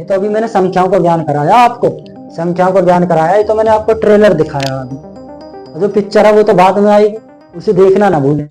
ये तो अभी मैंने संख्याओं का ज्ञान कराया आपको, संख्याओं का ज्ञान कराया। ये तो मैंने आपको ट्रेलर दिखाया अभी, और जो पिक्चर है वो तो बाद में आएगी, उसे देखना ना भूलें।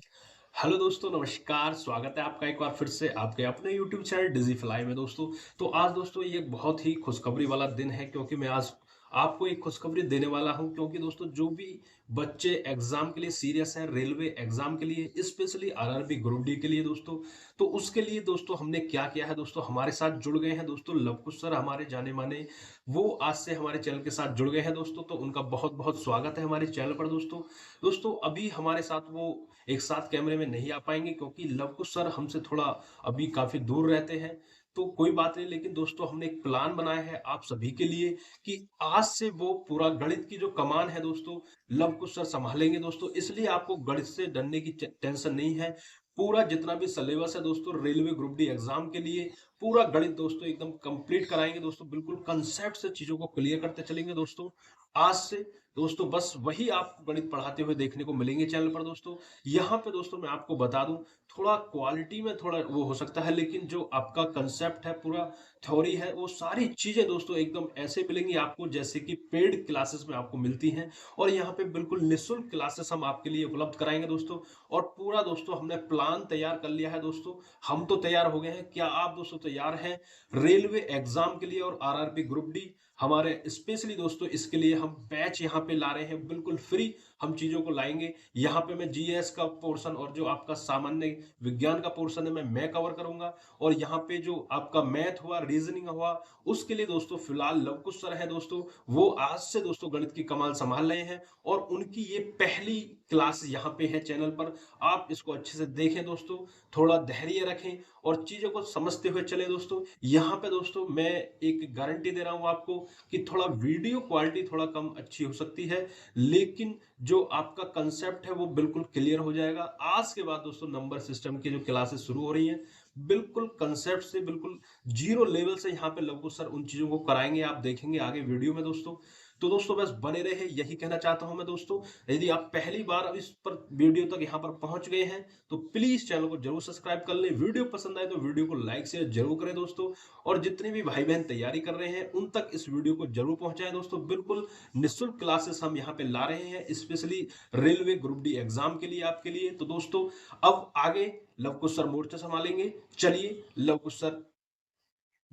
हेलो दोस्तों, नमस्कार। स्वागत है आपका एक बार फिर से आपके अपने यूट्यूब चैनल डिजीफ्लाई में। दोस्तों तो आज दोस्तों ये एक बहुत ही खुशखबरी वाला दिन है, क्योंकि मैं आज आपको एक खुशखबरी देने वाला हूं। क्योंकि दोस्तों जो भी बच्चे एग्जाम के लिए सीरियस हैं, रेलवे एग्जाम के लिए, स्पेशली आरआरबी ग्रुप डी के लिए दोस्तों, तो उसके लिए दोस्तों हमने क्या किया है दोस्तों, हमारे साथ जुड़ गए हैं दोस्तों लवकुश सर, हमारे जाने माने। वो आज से हमारे चैनल के साथ जुड़ गए हैं दोस्तों, तो उनका बहुत बहुत स्वागत है हमारे चैनल पर दोस्तों। दोस्तों अभी हमारे साथ वो एक साथ कैमरे में नहीं आ पाएंगे, क्योंकि लवकुश सर हमसे थोड़ा अभी काफी दूर रहते हैं। तो कोई बात नहीं, लेकिन दोस्तों हमने एक प्लान बनाया है आप सभी के लिए कि आज से वो पूरा गणित की जो कमान है दोस्तों, लवकुश सर संभालेंगे दोस्तों। इसलिए आपको गणित से डरने की टेंशन नहीं है। पूरा जितना भी सिलेबस है दोस्तों रेलवे ग्रुप डी एग्जाम के लिए, पूरा गणित दोस्तों एकदम कंप्लीट कराएंगे दोस्तों। बिल्कुल कंसेप्ट से चीजों को क्लियर करते चलेंगे दोस्तों आज से। दोस्तों बस वही आपको गणित पढ़ाते हुए देखने को मिलेंगे चैनल पर दोस्तों। यहाँ पे दोस्तों मैं आपको बता दूं, थोड़ा क्वालिटी में थोड़ा वो हो सकता है, लेकिन जो आपका कंसेप्ट है, पूरा थ्योरी है, वो सारी चीजें दोस्तों एकदम ऐसे मिलेंगी आपको जैसे कि पेड क्लासेस में आपको मिलती हैं। और यहाँ पे बिल्कुल निःशुल्क क्लासेस हम आपके लिए उपलब्ध कराएंगे दोस्तों। और पूरा दोस्तों हमने प्लान तैयार कर लिया है दोस्तों। हम तो तैयार हो गए हैं, क्या आप दोस्तों तैयार हैं रेलवे एग्जाम के लिए और आरआरबी ग्रुप डी हमारे स्पेशली दोस्तों? इसके लिए हम बैच यहाँ पे ला रहे हैं, बिल्कुल फ्री हम चीजों को लाएंगे। यहाँ पे मैं जीएस का पोर्शन और जो आपका सामान्य विज्ञान का पोर्शन है मैं कवर करूंगा। और यहाँ पे जो आपका मैथ हुआ, रीजनिंग हुआ, उसके लिए दोस्तों फिलहाल लवकुश सर है दोस्तों, वो आज से दोस्तों गणित की कमाल संभाल रहे हैं। और उनकी ये पहली क्लास यहाँ पे है चैनल पर। आप इसको अच्छे से देखें दोस्तों, थोड़ा धैर्य रखें और चीजों को समझते हुए चले दोस्तों। यहाँ पे दोस्तों मैं एक गारंटी दे रहा हूँ आपको कि थोड़ा वीडियो क्वालिटी थोड़ा कम अच्छी हो सकती है, लेकिन जो आपका कंसेप्ट है वो बिल्कुल क्लियर हो जाएगा। आज के बाद दोस्तों नंबर सिस्टम की जो क्लासेस शुरू हो रही हैं, बिल्कुल कंसेप्ट से, बिल्कुल जीरो लेवल से यहाँ पे लवकुश सर उन चीजों को कराएंगे, आप देखेंगे आगे वीडियो में दोस्तों। तो दोस्तों बस बने रहे, यही कहना चाहता हूं मैं दोस्तों। यदि आप पहली बार अब इस पर वीडियो तक यहाँ पर पहुंच गए हैं तो प्लीज चैनल को जरूर सब्सक्राइब कर लें। वीडियो पसंद आए तो वीडियो को लाइक शेयर जरूर करें दोस्तों। और जितने भी भाई बहन तैयारी कर रहे हैं उन तक इस वीडियो को जरूर पहुंचाएं दोस्तों। बिल्कुल निःशुल्क क्लासेस हम यहाँ पे ला रहे हैं, specially railway group D exam के लिए, आपके लिए। तो दोस्तों अब आगे लवकुश सर मोर्चा संभालेंगे। चलिए लवकुश सर।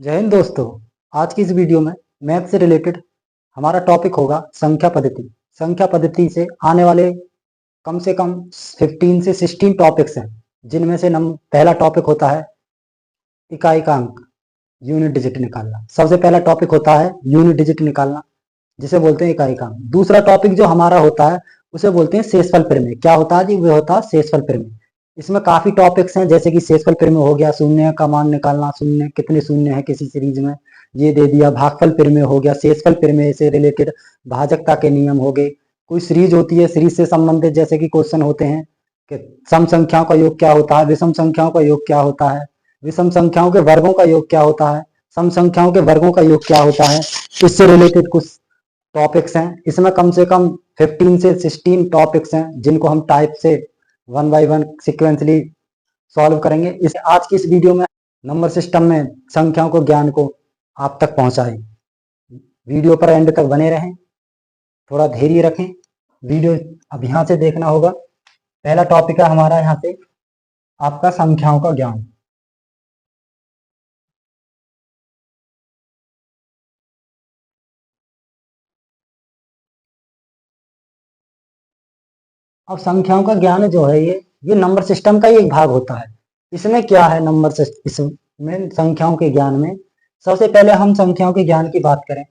जय हिंद दोस्तों। आज की इस वीडियो में मैथ से रिलेटेड हमारा टॉपिक होगा संख्या पद्धति। संख्या पद्धति से आने वाले कम से कम 15 से 16 टॉपिक्स हैं, जिनमें से पहला टॉपिक होता है इकाई का अंक, यूनिट डिजिट निकालना। सबसे पहला टॉपिक होता है यूनिट डिजिट निकालना, जिसे बोलते हैं इकाई का अंक। दूसरा टॉपिक जो हमारा होता है उसे बोलते हैं शेषफल प्रमेय। क्या होता है जी? वो होता है शेषफल प्रमेय। इसमें काफी टॉपिक्स हैं, जैसे कि शेषफल प्रमेय हो गया, शून्य का मान निकालना, शून्य कितने शून्य है किसी सीरीज में, ये दे दिया। भागफल प्रमेय हो गया, शेषफल प्रमेय से रिलेटेड भाजकता के नियम हो गए। कोई सीरीज होती है, सीरीज से संबंधित जैसे कि क्वेश्चन होते हैं कि सम संख्याओं का योग क्या होता है, विषम संख्याओं का योग क्या होता है, विषम संख्याओं के वर्गों का योग क्या होता है, सम संख्याओं के वर्गों का योग क्या होता है। इससे रिलेटेड कुछ टॉपिक्स हैं। इसमें कम से कम 15 से 16 टॉपिक्स हैं, जिनको हम टाइप से one by one sequentially solve करेंगे। इस आज की इस वीडियो में नंबर सिस्टम में संख्याओं को, ज्ञान को आप तक पहुंचाएं। वीडियो पर एंड तक बने रहें, थोड़ा धैर्य रखें। वीडियो अब यहाँ से देखना होगा। पहला टॉपिक है हमारा यहाँ से आपका संख्याओं का ज्ञान। अब संख्याओं का ज्ञान जो है ये नंबर सिस्टम का ही एक भाग होता है। इसमें क्या है नंबर सिस्टम इसमें संख्याओं के ज्ञान में, सबसे पहले हम संख्याओं के ज्ञान की बात करें।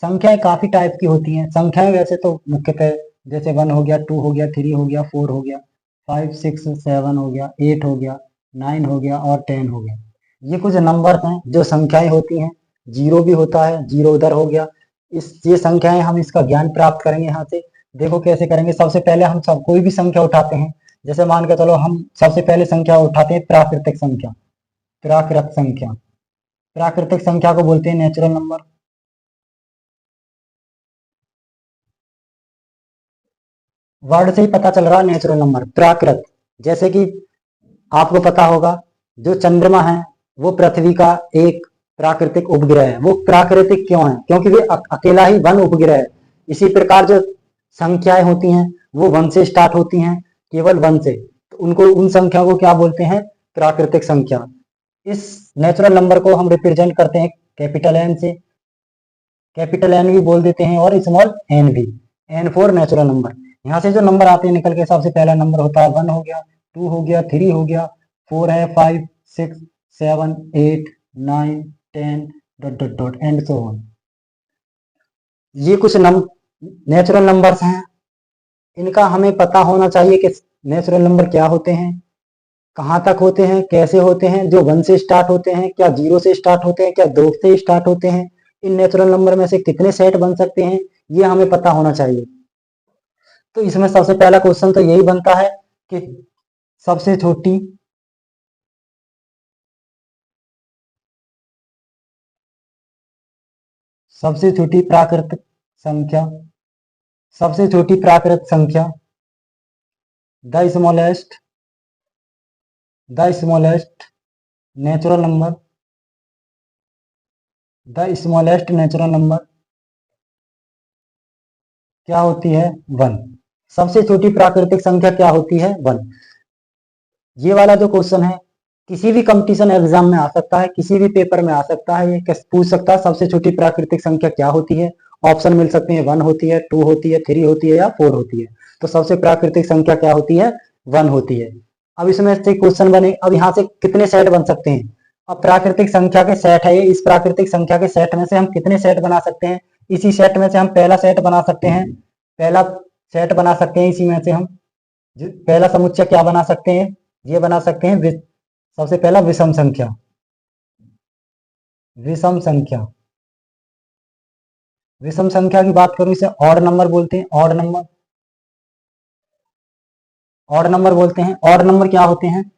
संख्याएं काफी टाइप की होती हैं। संख्याएं वैसे तो मुख्यतः जैसे 1 हो गया, 2 हो गया, 3 हो गया, 4 हो गया, 5 6 7 हो गया, 8 हो गया, 9 हो गया और 10 हो गया। ये कुछ नंबर हैं जो संख्याएं होती हैं। जीरो भी होता है, जीरो उधर हो गया। ये संख्याएं हम इसका ज्ञान प्राप्त करेंगे यहाँ से। देखो कैसे करेंगे। सबसे पहले हम सब कोई भी संख्या उठाते हैं, जैसे मान के चलो हम सबसे पहले संख्या उठाते हैं प्राकृतिक संख्या। प्राकृत संख्या, प्राकृतिक संख्या को बोलते हैं नेचुरल नंबर। वर्ड से ही पता चल रहा है नेचुरल नंबर, प्राकृत। जैसे कि आपको पता होगा जो चंद्रमा है वो पृथ्वी का एक प्राकृतिक उपग्रह है। वो प्राकृतिक क्यों है? क्योंकि वे अकेला ही वन उपग्रह है। इसी प्रकार जो संख्याएं होती हैं वो वन से स्टार्ट होती हैं, केवल वन से, तो उनको, उन संख्या को क्या बोलते हैं? प्राकृतिक संख्या। इस नेचुरल नंबर को हम रिप्रेजेंट करते हैं कैपिटल एन से, कैपिटल एन भी बोल देते हैं और स्मॉल एन भी। N for natural number. यहाँ से जो नंबर आते हैं निकल के, सबसे पहला नंबर होता है 1 हो गया, 2 हो गया, 3 हो गया, 4 है, 5, 6, 7, 8, 9, 10 dot dot dot and so on. ये कुछ नेचुरल नंबर्स हैं। इनका हमें पता होना चाहिए कि नेचुरल नंबर क्या होते हैं, कहाँ तक होते हैं, कैसे होते हैं। जो 1 से स्टार्ट होते हैं, क्या 0 से स्टार्ट होते हैं, क्या 2 से स्टार्ट होते हैं, इन नेचुरल नंबर में से कितने सेट बन सकते हैं, ये हमें पता होना चाहिए। तो इसमें सबसे पहला क्वेश्चन तो यही बनता है कि सबसे छोटी प्राकृतिक संख्या, सबसे छोटी प्राकृतिक संख्या, the smallest natural number, the smallest natural number क्या होती है? 1। सबसे छोटी प्राकृतिक संख्या क्या होती है? 1। ये वाला जो क्वेश्चन है किसी भी कंपटीशन एग्जाम में आ सकता है, किसी भी पेपर में आ सकता है। ये पूछ सकता है सबसे छोटी प्राकृतिक संख्या क्या होती है। ऑप्शन मिल सकते हैं, 1 होती है, 2 होती है, 3 होती है या 4 होती है। तो सबसे प्राकृतिक संख्या क्या होती है? 1 होती है। अब इसमें से क्वेश्चन बने, अब यहाँ से कितने सेट बन सकते हैं? अब प्राकृतिक संख्या के सेट है ये, इस प्राकृतिक संख्या के सेट में से हम कितने सेट बना सकते हैं? इसी सेट में से हम पहला सेट बना सकते हैं, पहला सेट बना सकते हैं। इसी में से हम पहला समुच्चय क्या बना सकते हैं? ये बना सकते हैं सबसे पहला विषम संख्या। विषम संख्या, विषम संख्या की बात करूं, इसे ऑड नंबर बोलते हैं। ऑड नंबर, ऑड नंबर बोलते हैं। ऑड नंबर क्या होते हैं?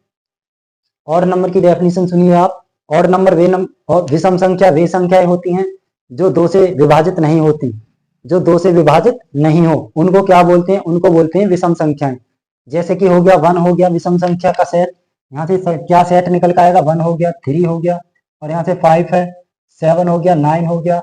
ऑड नंबर की डेफिनेशन सुनिए आप। ऑड नंबर वे नंबर, और विषम संख्या वे संख्याएं होती हैं जो 2 से विभाजित नहीं होती, जो 2 से विभाजित नहीं हो, उनको क्या बोलते हैं? उनको बोलते हैं विषम संख्याएं। जैसे कि हो गया 1 हो गया विषम संख्या का सेट, यहाँ से क्या सेट निकल के आएगा? 1 हो गया, 3 हो गया, और यहाँ से 5 है, 7 हो गया, 9 हो गया,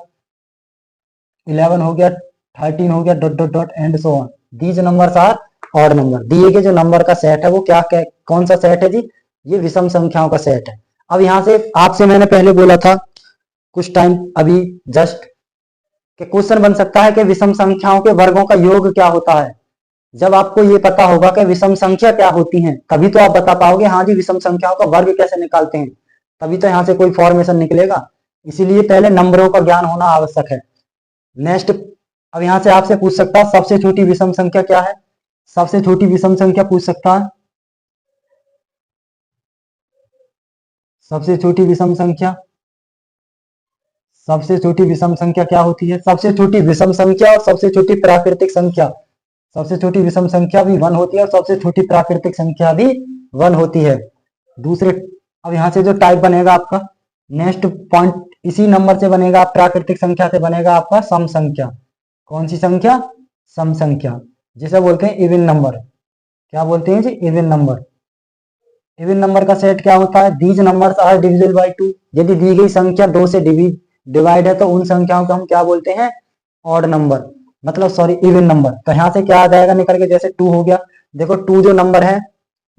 11 हो गया, 13 हो गया, dot dot dot and so on. These numbers are odd number. दिए गए जो नंबर का सेट है वो क्या कौन सा सेट है जी? ये विषम संख्याओं का सेट है। अब यहाँ से आपसे मैंने पहले बोला था कुछ टाइम अभी जस्ट कि क्वेश्चन बन सकता है कि विषम संख्याओं के वर्गों का योग क्या होता है। जब आपको ये पता होगा कि विषम संख्या क्या होती है, तभी तो आप बता पाओगे हाँ जी विषम संख्याओं का वर्ग कैसे निकालते हैं, तभी तो यहाँ से कोई फॉर्मेशन निकलेगा। इसीलिए पहले नंबरों का ज्ञान होना आवश्यक है। नेक्स्ट, अब यहाँ से आपसे पूछ सकता है सबसे छोटी विषम संख्या क्या है? सबसे छोटी विषम संख्या पूछ सकता है। सबसे छोटी विषम संख्या, सबसे छोटी विषम संख्या क्या होती है? सबसे छोटी विषम संख्या और सबसे छोटी प्राकृतिक संख्या, सबसे छोटी विषम संख्या भी 1 होती है और सबसे छोटी प्राकृतिक संख्या भी 1 होती है। दूसरे, अब यहाँ से जो टाइप बनेगा आपका नेक्स्ट पॉइंट इसी नंबर से बनेगा, प्राकृतिक संख्या से बनेगा आपका सम संख्या। कौन सी संख्या? सम संख्या, जिसे बोलते हैं इवन नंबर। क्या बोलते हैं जी? Even number. इवन नंबर का सेट क्या होता है? These numbers are divisible by 2। यदि दी गई संख्या 2 से डिवाइड है तो उन संख्याओं को हम क्या बोलते हैं? ऑड नंबर, मतलब सॉरी इवन नंबर। तो यहाँ से क्या आ जाएगा निकल के? जैसे 2 हो गया, देखो 2 जो नंबर है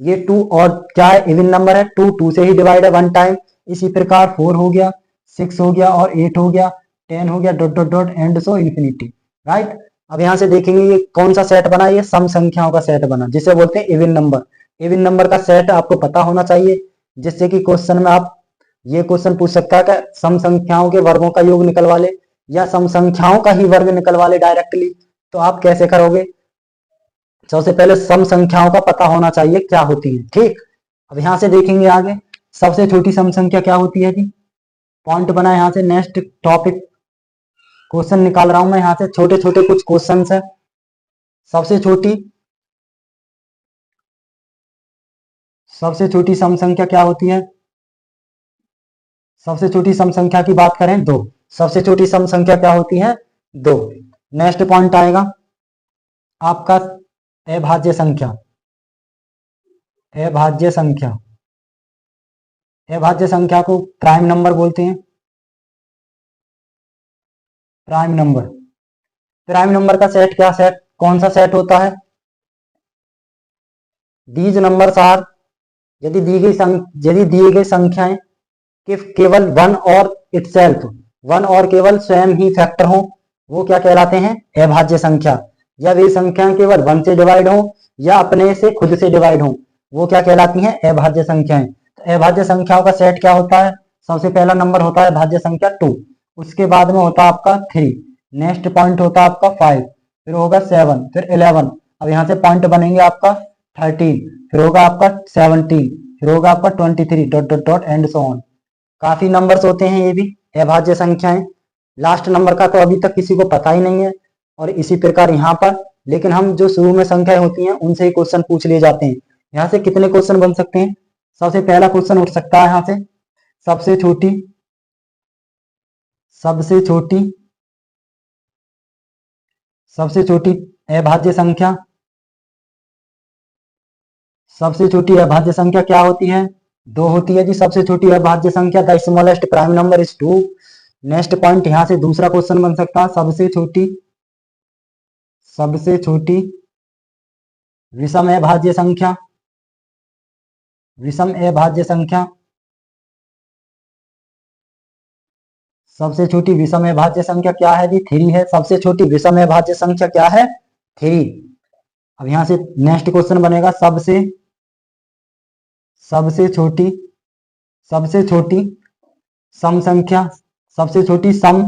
ये 2 और क्या है? इवन नंबर है। 2 से ही डिवाइड है 1 टाइम। इसी प्रकार 4 हो गया, 6 हो गया और 8 हो गया, 10 हो गया, dot dot dot and so infinity. Right. अब यहाँ से देखेंगे ये कौन सा सेट बना? ये सम संख्याओं का सेट बना, जिसे बोलते हैं इवन नंबर। इवन नंबर का सेट आपको पता होना चाहिए, जिससे कि क्वेश्चन में आप ये क्वेश्चन पूछ सकता है कि सम संख्याओं के वर्गों का योग निकलवा ले, या सम संख्याओं का ही वर्ग निकलवा ले डायरेक्टली। तो आप कैसे करोगे? सबसे पहले सम संख्याओं का पता होना चाहिए क्या होती है। ठीक, अब यहां से देखेंगे आगे सबसे छोटी सम संख्या क्या होती है जी। पॉइंट बना यहां से, नेक्स्ट टॉपिक क्वेश्चन निकाल रहा हूं मैं यहां से, छोटे छोटे कुछ क्वेश्चन है। सबसे छोटी सम संख्या क्या होती है? सबसे छोटी सम संख्या की बात करें 2। सबसे छोटी सम संख्या क्या होती है? 2। नेक्स्ट पॉइंट आएगा आपका अभाज्य संख्या। अभाज्य संख्या, अभाज्य संख्या को प्राइम नंबर बोलते हैं। Prime number. प्राइम नंबर का सेट क्या सेट कौन सा सेट होता है? दीज नंबर्स आर, यदि दिए गए संख्याएं कि केवल वन और इटसेल्फ, वन और केवल स्वयं ही फैक्टर हो, वो क्या कहलाते हैं? अभाज्य संख्या। या वे संख्याएं केवल वन से डिवाइड हो या अपने से खुद से डिवाइड हो, वो क्या कहलाती हैं? अभाज्य संख्याएं। तो अभाज्य संख्याओं का सेट क्या होता है? सबसे पहला नंबर होता है भाज्य संख्या 2, उसके बाद में होता है आपका 3, नेक्स्ट पॉइंट होता है आपका 5, फिर होगा 7, फिर 11, अब यहाँ से पॉइंट बनेंगे आपका 13, फिर होगा आपका 17, फिर होगा आपका 23 dot dot dot and so on. काफी नंबर्स होते हैं ये भी अभाज्य संख्याएं। लास्ट नंबर का तो अभी तक किसी को पता ही नहीं है। और इसी प्रकार यहाँ पर, लेकिन हम जो शुरू में संख्याएं होती हैं उनसे ही क्वेश्चन पूछ लिए जाते हैं। यहाँ से कितने क्वेश्चन बन सकते हैं? सबसे पहला क्वेश्चन उठ सकता है यहाँ से, सबसे छोटी सबसे छोटी सबसे छोटी अभाज्य संख्या, सबसे छोटी अभाज्य संख्या क्या होती है? 2 होती है जी। सबसे छोटी अभाज्य संख्या the smallest prime number is 2। Next point यहाँ से दूसरा क्वेश्चन बन सकता है, सबसे छोटी विषम अभाज्य संख्या, विषम अभाज्य संख्या, सबसे छोटी विषम अभाज्य संख्या क्या है जी? 3 है। सबसे छोटी विषम अभाज्य संख्या क्या है? 3। अब यहां से नेक्स्ट क्वेश्चन बनेगा, सबसे छोटी सम संख्या, सबसे छोटी सम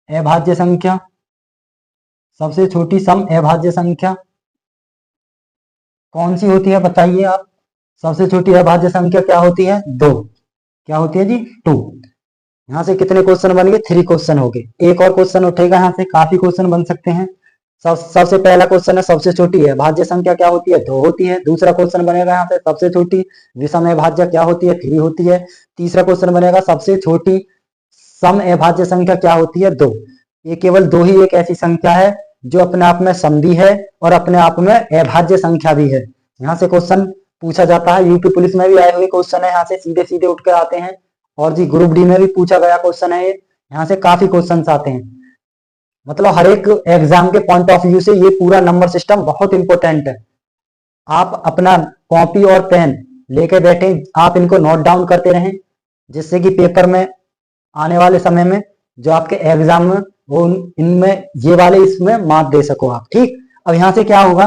अभाज्य संख्या, सबसे छोटी सम अभाज्य संख्या कौन सी होती है बताइए आप? सबसे छोटी अभाज्य संख्या क्या होती है? 2। क्या होती है जी? 2। यहाँ से कितने क्वेश्चन बन गए? 3 क्वेश्चन हो गए। एक और क्वेश्चन उठेगा, यहाँ से काफी क्वेश्चन बन सकते हैं। सबसे पहला क्वेश्चन है, सबसे छोटी अभाज्य संख्या क्या होती है? 2 होती है। दूसरा क्वेश्चन बनेगा यहाँ से, सबसे छोटी विषम अभाज्य क्या होती है? 3 होती है। तीसरा क्वेश्चन बनेगा, सबसे छोटी सम अभाज्य संख्या क्या होती है? 2। ये केवल 2 ही एक ऐसी संख्या है जो अपने आप में सम भी है और अपने आप में अभाज्य संख्या भी है। यहाँ से क्वेश्चन पूछा जाता है, यूपी पुलिस में भी आए हुए क्वेश्चन है, यहाँ से सीधे सीधे उठ कर आते हैं। और जी ग्रुप डी में भी पूछा गया क्वेश्चन है, यहाँ से काफी क्वेश्चन आते हैं। मतलब हर एक एग्जाम के पॉइंट ऑफ व्यू से ये पूरा नंबर सिस्टम बहुत इंपॉर्टेंट है। आप अपना कॉपी और पेन लेके बैठे, आप इनको नोट डाउन करते रहें, जिससे कि पेपर में आने वाले समय में जो आपके एग्जाम में वो इनमें ये वाले इसमें मार्क दे सको आप। ठीक, अब यहाँ से क्या होगा,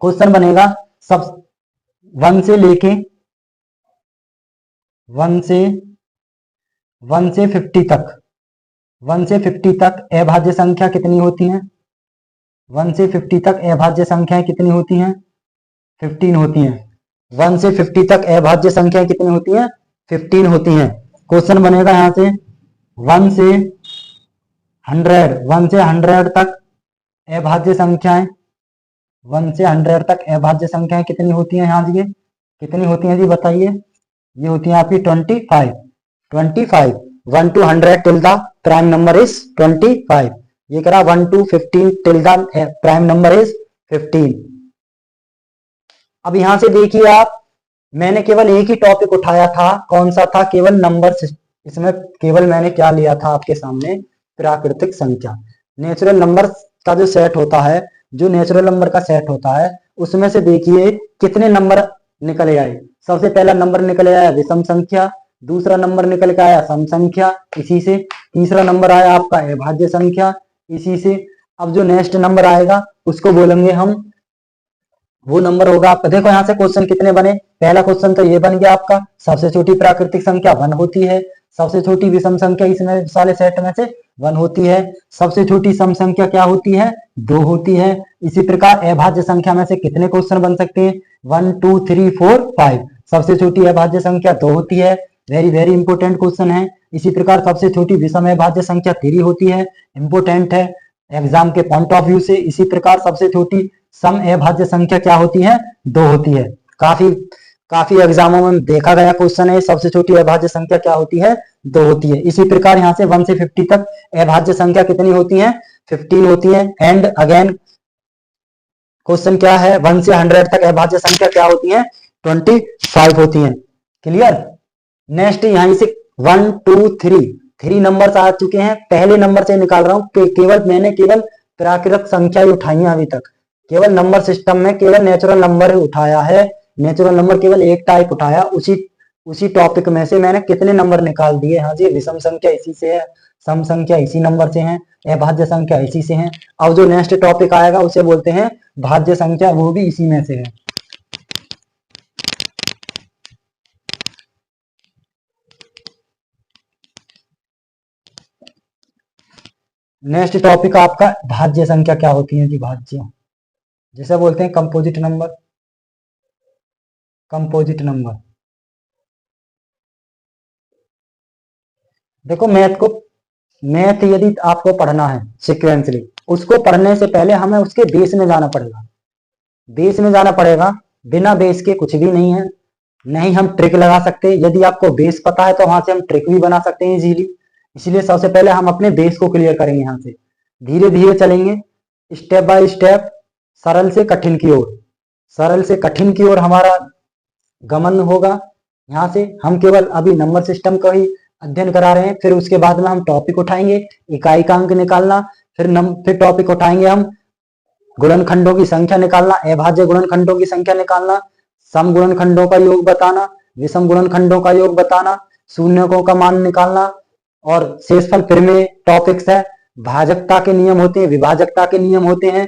क्वेश्चन बनेगा सब 1 से लेके 1 से 50 तक, 1 से 50 तक अभाज्य संख्या कितनी होती है? 1 से 50 तक अभाज्य संख्याएं कितनी होती हैं? 15 होती हैं। 1 से 50 तक अभाज्य संख्याएं कितनी होती हैं? 15 होती हैं। क्वेश्चन बनेगा यहाँ से 1 से 100 तक अभाज्य संख्याएं, 1 से 100 तक अभाज्य संख्याएं कितनी होती हैं? यहाँ जी कितनी होती हैं जी बताइए? ये होती है आपकी 25। 1 to 100 till the prime number is 25। ये कह रहा 1 to 15 till the prime number is 15। अब यहां से देखिए आप, मैंने केवल एक ही टॉपिक उठाया था, कौन सा था? केवल नंबर। इसमें केवल मैंने क्या लिया था आपके सामने? प्राकृतिक संख्या। नेचुरल नंबर का जो सेट होता है, जो नेचुरल नंबर का सेट होता है, उसमें से देखिए कितने नंबर निकल आए। सबसे पहला नंबर निकल आया विषम संख्या, दूसरा नंबर निकल के आया सम संख्या, इसी से तीसरा नंबर आया आपका अभाज्य संख्या, इसी से। अब जो नेक्स्ट नंबर आएगा उसको बोलेंगे हम, वो नंबर होगा आपका। देखो यहाँ से क्वेश्चन कितने बने। पहला क्वेश्चन तो ये बन गया आपका, सबसे छोटी प्राकृतिक संख्या 1 होती है। सबसे छोटी विषम संख्या इसमें सारे सेट में से 1 होती है। सबसे छोटी सम संख्या क्या होती है? 2 होती है। इसी प्रकार अभाज्य संख्या में से कितने क्वेश्चन बन सकते हैं? 1 2 3 4 5। सबसे छोटी अभाज्य संख्या 2 होती है। वेरी वेरी इंपोर्टेंट क्वेश्चन है। इसी प्रकार सबसे छोटी विषम अभाज्य संख्या 3 होती है, इंपोर्टेंट है एग्जाम के पॉइंट ऑफ व्यू से। इसी प्रकार सबसे छोटी सम अभाज्य संख्या क्या होती है? 2 होती है। काफी एग्जामों में देखा गया क्वेश्चन है, सबसे छोटी अभाज्य संख्या क्या होती है? 2 होती है। इसी प्रकार यहाँ से 1 से 50 तक अभाज्य संख्या कितनी होती है? 15 होती है। एंड अगेन क्वेश्चन क्या है? 1 से 100 तक अभाज्य संख्या क्या होती है? 25 होती है। क्लियर? नेक्स्ट यहीं से 1 2 3 3 नंबर्स आ चुके हैं, पहले नंबर से निकाल रहा हूँ। मैंने केवल प्राकृतिक संख्या ही उठाई है अभी तक, केवल नंबर सिस्टम में केवल नेचुरल नंबर ही उठाया है। नेचुरल नंबर केवल एक टाइप उठाया, उसी टॉपिक में से मैंने कितने नंबर निकाल दिए। हाँ जी, विषम संख्या इसी से है, सम संख्या इसी नंबर से है, अभाज्य संख्या इसी से है। अब जो नेक्स्ट टॉपिक आएगा उसे बोलते हैं भाज्य संख्या, वो भी इसी में से है। नेक्स्ट टॉपिक आपका भाज्य संख्या क्या होती है जी, भाज्य, जिसे बोलते हैं कंपोजिट नंबर। कंपोजिट नंबर, देखो मैथ यदि आपको पढ़ना है सिक्वेंसली, उसको पढ़ने से पहले हमें उसके बेस में जाना पड़ेगा। बेस में जाना पड़ेगा, बिना बेस के कुछ भी नहीं है। नहीं हम ट्रिक लगा सकते, यदि आपको बेस पता है तो वहां से हम ट्रिक भी बना सकते हैं इजीली। इसलिए सबसे पहले हम अपने बेस को क्लियर करेंगे, यहाँ से धीरे धीरे चलेंगे, स्टेप बाय स्टेप, सरल से कठिन की ओर। सरल से कठिन की ओर हमारा गमन होगा। यहाँ से हम केवल अभी नंबर सिस्टम का ही अध्ययन करा रहे हैं, फिर उसके बाद में हम टॉपिक उठाएंगे, इकाई का अंक निकालना, फिर टॉपिक उठाएंगे हम गुणनखंडों की संख्या निकालना, अभाज्य गुणनखंडों की संख्या निकालना, सम गुणनखंडों का योग बताना, विषम गुणनखंडों का योग बताना, शून्यकों का मान निकालना, और शेषफल फिर में टॉपिक्स है। भाजकता के नियम होते हैं, विभाजकता के नियम होते हैं,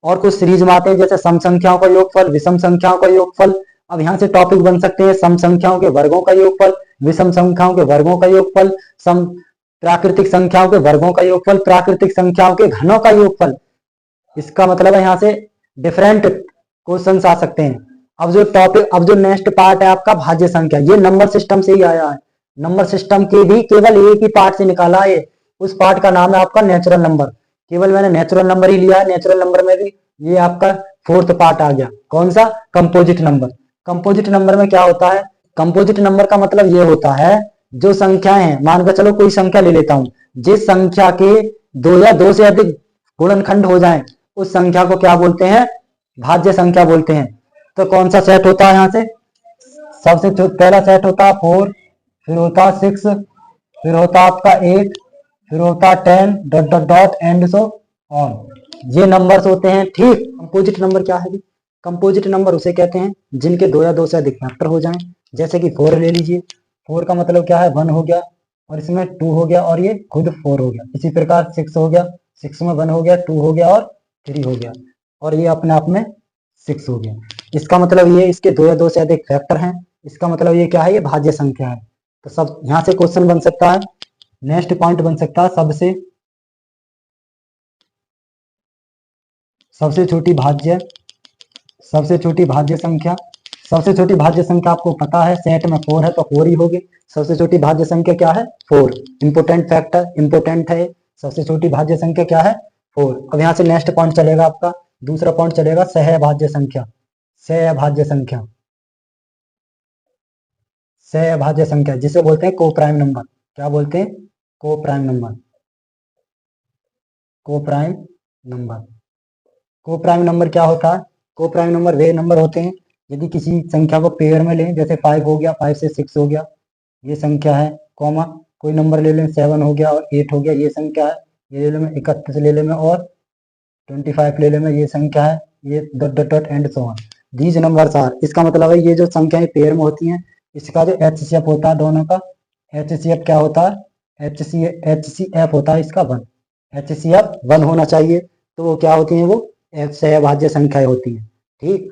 और कुछ सीरीज में आते हैं जैसे सम संख्याओं का योगफल, विषम संख्याओं का योगफल। अब यहाँ से टॉपिक बन सकते हैं सम संख्याओं के वर्गों का योगफल, विषम संख्याओं के वर्गों का योगफल, सम प्राकृतिक संख्याओं के वर्गों का योगफल, प्राकृतिक संख्याओं के घनों का योगफल। इसका मतलब है यहाँ से डिफरेंट क्वेश्चंस आ सकते हैं। अब जो नेक्स्ट पार्ट है आपका भाज्य संख्या, ये नंबर सिस्टम से ही आया है। नंबर सिस्टम के भी केवल एक ही पार्ट से निकाला है, उस पार्ट का नाम है आपका नेचुरल नंबर। केवल मैंने नेचुरल नंबर ही लिया है, नेचुरल नंबर में भी ये आपका फोर्थ पार्ट आ गया। कौन सा? Composite number. कंपोजिट नंबर में क्या होता है? कंपोजिट नंबर का मतलब ये होता है, जो संख्याएं हैं, मानकर चलो कोई संख्या ले लेता हूं, जिस संख्या के दो या दो से अधिक गुणनखंड हो जाएं, उस संख्या को क्या बोलते हैं? भाज्य संख्या बोलते हैं। तो कौन सा सेट होता है? यहाँ से सबसे पहला सेट होता है 4, फिर होता है 6, फिर होता है आपका 8, फिर होता है 10 dot dot dot and so on. ये नंबर्स होते हैं, ठीक। कंपोजिट नंबर क्या है? कंपोजिट नंबर उसे कहते हैं जिनके दो या दो से अधिक फैक्टर हो जाएं। जैसे कि 4 ले लीजिए, 4 का मतलब क्या है? 1 हो गया, और इसमें 2 हो गया, और ये खुद 4 हो गया। इसी प्रकार 6 हो गया, 6 में 1 हो गया, 2 हो गया और 3 हो गया, और ये अपने आप में 6 हो गया। इसका मतलब ये इसके दो या दो से अधिक फैक्टर हैं। इसका मतलब ये क्या है? ये भाज्य संख्या है। तो सब यहाँ से क्वेश्चन बन सकता है, नेक्स्ट पॉइंट बन सकता है, सबसे छोटी भाज्य संख्या। सबसे छोटी भाज्य संख्या आपको पता है, सेट में 4 है तो 4 ही होगी। सबसे छोटी भाज्य संख्या क्या है? 4। इंपोर्टेंट फैक्टर, इंपोर्टेंट है। सबसे छोटी भाज्य संख्या क्या है? 4। अब यहाँ से नेक्स्ट पॉइंट चलेगा आपका, दूसरा पॉइंट चलेगा सहभाज्य संख्या। सहभाज्य संख्या, सहभाज्य संख्या जिसे बोलते हैं को प्राइम नंबर। क्या बोलते हैं? को प्राइम नंबर। को प्राइम नंबर, को प्राइम नंबर क्या होता है? को प्राइम नंबर वे नंबर होते हैं, यदि किसी संख्या को पेयर में लें, जैसे 5 हो गया, 5 से 6 हो गया, ये संख्या है, कॉमा कोई नंबर ले लें, 7 हो गया और 8 हो गया, ये संख्या है, ये ले लें, 31 ले लें और 25 ले लें, ये संख्या है, ये dot dot dot and so on. These numbers are, इसका मतलब है ये जो संख्याएं पेयर में होती हैं, इसका जो एचसीएफ होता है दोनों का, एचसीएफ क्या होता है? एचसीएफ होता है इसका 1। एचसीएफ 1 होना चाहिए, तो वो क्या होती हैं? वो सहभाज्य संख्याएं होती हैं, ठीक।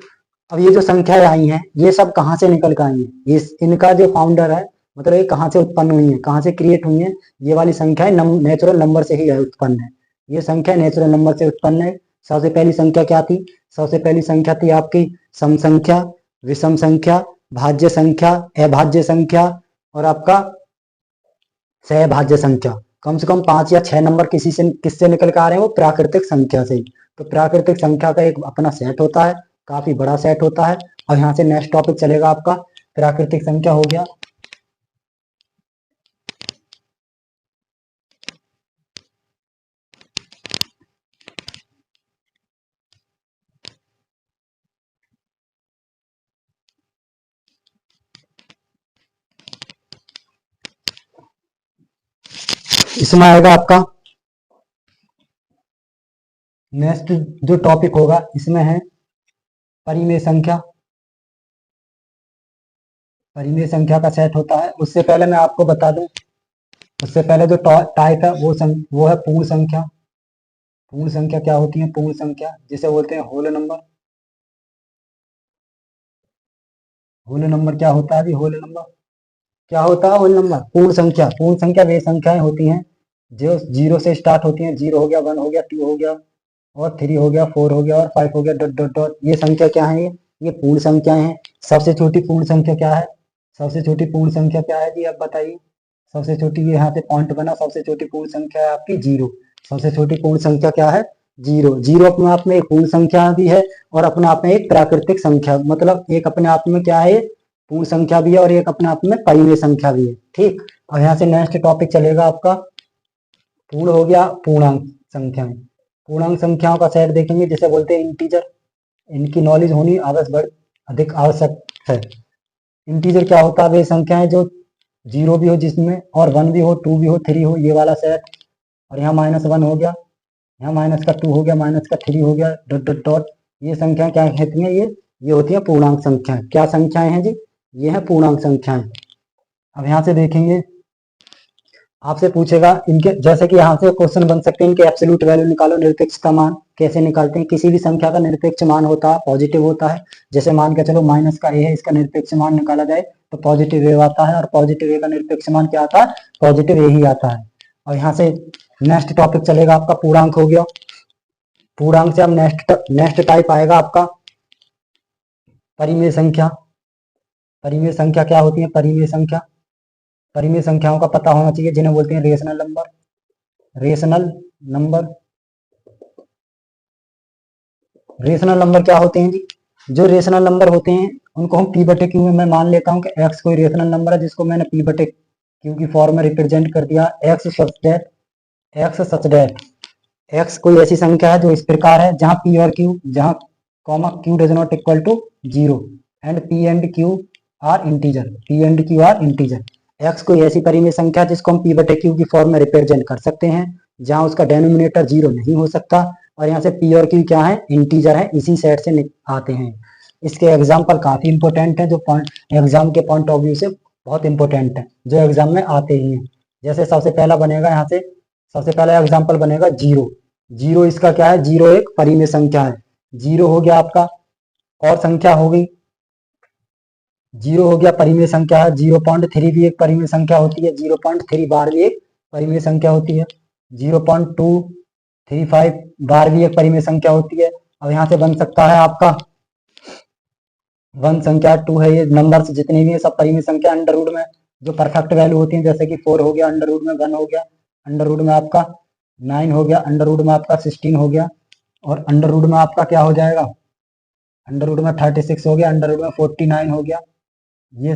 अब ये जो संख्याएं आई हैं, ये सब कहाँ से निकल कर आई हैं? ये इनका जो फाउंडर है, मतलब ये कहाँ से उत्पन्न हुई है, कहाँ से क्रिएट हुई है? ये वाली संख्याएं नेचुरल नंबर से ही उत्पन्न है। ये संख्या नेचुरल नंबर से उत्पन्न है। सबसे पहली संख्या क्या थी? सबसे पहली संख्या थी आपकी सम संख्या, विषम संख्या, भाज्य संख्या, अभाज्य संख्या, और आपका सहभाज्य संख्या। कम से कम 5 या 6 नंबर किससे निकल कर आ रहे हैं? वो प्राकृतिक संख्या से। तो प्राकृतिक संख्या का एक अपना सेट होता है, काफी बड़ा सेट होता है। और यहाँ से नेक्स्ट टॉपिक चलेगा आपका प्राकृतिक संख्या हो गया। इसमें आएगा आपका नेक्स्ट जो टॉपिक होगा इसमें है परिमेय संख्या। परिमेय संख्या का सेट होता है। उससे पहले मैं आपको बता दूं, उससे पहले जो टाइप है वो है पूर्ण संख्या। पूर्ण संख्या क्या होती है? पूर्ण संख्या जिसे बोलते हैं होल नंबर। होल नंबर क्या होता है? होल नंबर क्या होता है? होल नंबर पूर्ण संख्या। पूर्ण संख्या वे संख्याएं होती हैं जो जीरो से स्टार्ट होती हैं। जीरो हो गया, वन हो गया, टू हो गया, और थ्री हो गया, फोर हो गया, और फाइव हो गया, डॉट डॉट डॉट। ये संख्या क्या है? ये पूर्ण संख्याएं हैं। सबसे छोटी पूर्ण संख्या क्या है? सबसे छोटी पूर्ण संख्या क्या है जी? आप बताइए। सबसे छोटी, ये यहाँ पे पॉइंट बना, सबसे छोटी पूर्ण संख्या है आपकी जीरो। सबसे छोटी पूर्ण संख्या क्या है? जीरो। जीरो अपने आप में एक पूर्ण संख्या भी है और अपने आप में एक प्राकृतिक संख्या, मतलब एक अपने आप में क्या है? पूर्ण संख्या भी है और एक अपने आप में परिमेय संख्या भी है। ठीक। और यहाँ से नेक्स्ट टॉपिक चलेगा आपका, पूर्ण हो गया पूर्णांक संख्याएं। पूर्णांक संख्याओं का सेट देखेंगे जिसे बोलते हैं इंटीजर। इनकी नॉलेज होनी अधिक आवश्यक है। इंटीजर क्या होता है? वे संख्याएं जो जीरो भी हो जिसमें, और वन भी हो, टू भी हो, थ्री हो, ये वाला सेट। और यहाँ माइनस वन हो गया, यहाँ माइनस का टू हो गया, माइनस का थ्री हो गया, डॉट डॉट डॉट। ये संख्या क्या कहती हैं? ये होती है पूर्णांक संख्याएं। क्या संख्याएं हैं जी? ये है पूर्णांक संख्याएं। अब यहाँ से देखेंगे, आपसे पूछेगा इनके, जैसे कि यहाँ से क्वेश्चन बन सकते हैं, इनके एब्सोल्यूट वैल्यू निकालो, निरपेक्ष का मान। कैसे निकालते हैं? किसी भी संख्या का निरपेक्ष मान होता है, पॉजिटिव होता है। जैसे मान के चलो माइनस का ए है, इसका निरपेक्ष मान निकाला जाए तो पॉजिटिव ए आता है, और पॉजिटिव ए का निरपेक्ष मान क्या आता है? पॉजिटिव ए ही आता है। और यहाँ से नेक्स्ट टॉपिक चलेगा आपका पूर्णांक हो गया। पूर्णांक से अब नेक्स्ट टाइप आएगा आपका परिमेय संख्या। परिमेय संख्या क्या होती है? परिमेय संख्या, परिमेय संख्याओं का पता होना चाहिए जिन्हें बोलते हैं rational number. Rational number, rational number क्या होते हैं जी? जो रेशनल नंबर होते हैं उनको हम पी बटे क्यू में, मैं मान लेता हूं कि एक्स कोई रेशनल नंबर है जिसको मैंने पी बटे क्यू की फॉर्म में रिप्रेजेंट कर दिया। एक्स सच दैट एक्स कोई ऐसी संख्या है जो इस प्रकार है जहां पी और क्यू, जहां comma Q does not equal to zero, and P and Q are integer. P and Q are integer. X कोई ऐसी परिमेय संख्या जिसको हम पी बटे क्यू की फॉर्म में रिप्रेजेंट कर सकते हैं, जहां उसका डेनोमिनेटर जीरो नहीं हो सकता। और यहाँ से पी और क्यू क्या है? इंटीजर है, इसी सेट से आते हैं। इसके एग्जाम्पल काफी इंपोर्टेंट है, जो एग्जाम के पॉइंट ऑफ व्यू से बहुत इंपोर्टेंट है, जो एग्जाम में आते ही हैं। जैसे सबसे पहला बनेगा, यहाँ से सबसे पहला एग्जाम्पल बनेगा जीरो। जीरो इसका क्या है? जीरो एक परिमेय संख्या है। जीरो हो गया आपका, और संख्या हो गई, जीरो हो गया परिमेय संख्या है। 0.3 भी एक परिमेय संख्या होती है। 0.3 बार भी एक परिमेय संख्या होती है। 0.235 बार भी एक परिमेय संख्या होती है। अब यहाँ से बन सकता है आपका वन संख्या, टू है, ये नंबर्स जितने भी है सब परिमेय संख्या। अंडर रूट में जो परफेक्ट वैल्यू होती है, जैसे कि 4 हो गया, अंडर रूट में 1 हो गया, अंडर रूट में आपका 9 हो गया, अंडर रूट में आपका 16 हो गया, और अंडर रूट में आपका क्या हो जाएगा? अंडर रूट में 36 हो गया, अंडर रूट में 49 हो गया। ये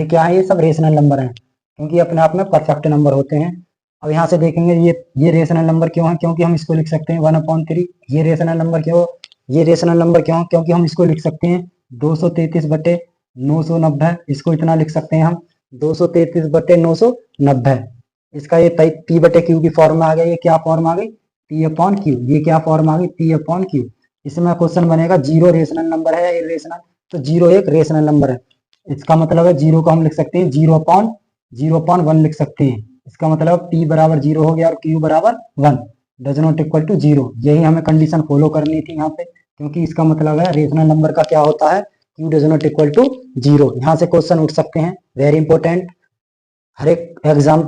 क्या है? ये सब रेशनल नंबर हैं, क्योंकि अपने आप में परफेक्ट नंबर होते हैं। अब यहाँ से देखेंगे ये रेशनल नंबर क्यों है? क्योंकि हम इसको लिख सकते हैं 1/3। ये रेशनल नंबर क्यों? ये रेशनल नंबर क्यों? क्योंकि हम इसको लिख सकते हैं 233/990। इसको इतना लिख सकते हैं हम 233/990। इसका ये पी बटे क्यू की फॉर्म आ गया। ये क्या फॉर्म आ गई? P upon Q. ये क्या फॉर्म आ गई? P upon Q. इसमें क्वेश्चन बनेगा जीरो रेशनल नंबर है या इरेशनल? तो जीरो एक रेशनल नंबर है। इसका मतलब है जीरो को हम लिख सकते हैं 0/1 लिख सकते हैं। इसका मतलब पी बराबर जीरो हो गया और क्यू बराबर 1, does not equal to zero. यही हमें कंडीशन फॉलो करनी थी यहाँ पे, क्योंकि इसका मतलब है रेशनल नंबर का क्या होता है? Q does not equal to zero. यहाँ से क्वेश्चन उठ सकते हैं, वेरी इंपॉर्टेंट। हर एक एग्जाम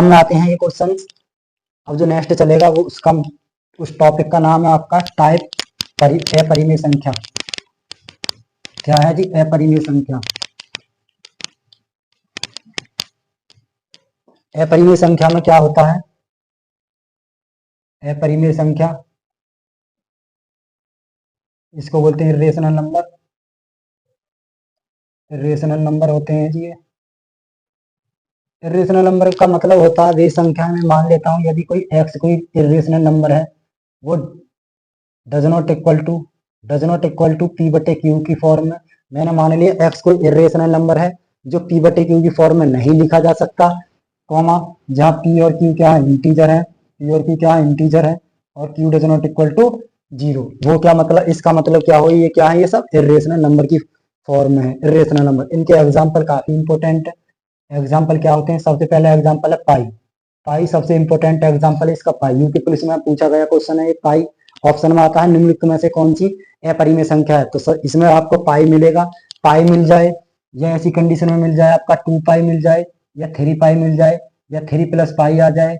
में आते हैं ये क्वेश्चन। अब जो नेक्स्ट चलेगा वो उस टॉपिक का नाम है आपका टाइप अपरिमेय संख्या। क्या है जी? अपरिमेय संख्या। अपरिमेय संख्या में क्या होता है? अपरिमेय संख्या, इसको बोलते हैं इर्रेशनल नंबर। इर्रेशनल नंबर होते हैं जी ये। इर्रेशनल नंबर का मतलब होता है वे संख्या, में मान लेता हूं यदि कोई एक्स कोई इर्रेशनल नंबर है, वो does not equal to P बटे क्यू की फॉर्म में। मैंने मान लिया एक्स कोई इर्रेशनल नंबर है जो पी बटे क्यू की फॉर्म में नहीं लिखा जा सकता। कॉमा, जहाँ पी और क्यू क्या है, इंटीजर है, पी और क्यू क्या है, इंटीजर है, और Q does not equal to 0। वो क्या मतलब, इसका मतलब क्या हो, ये क्या है, ये सब इर्रेशनल नंबर की फॉर्म में है, इर्रेशनल नंबर। इनके एग्जाम्पल काफी इंपॉर्टेंट है। एग्जाम्पल क्या होते हैं, सबसे पहला एग्जाम्पल है पाई। पाई सबसे इंपॉर्टेंट एग्जाम्पल है इसका, पाई। यूपी पुलिस में पूछा गया क्वेश्चन है ये पाई। ऑप्शन में आता है निम्नलिखित में से कौन सी अपरिमेय संख्या है, तो सर इसमें आपको पाई मिलेगा। पाई मिल जाए या ऐसी कंडीशन में मिल जाए आपका 2 पाई मिल जाए, या 3 पाई मिल जाए, या 3 प्लस पाई आ जाए,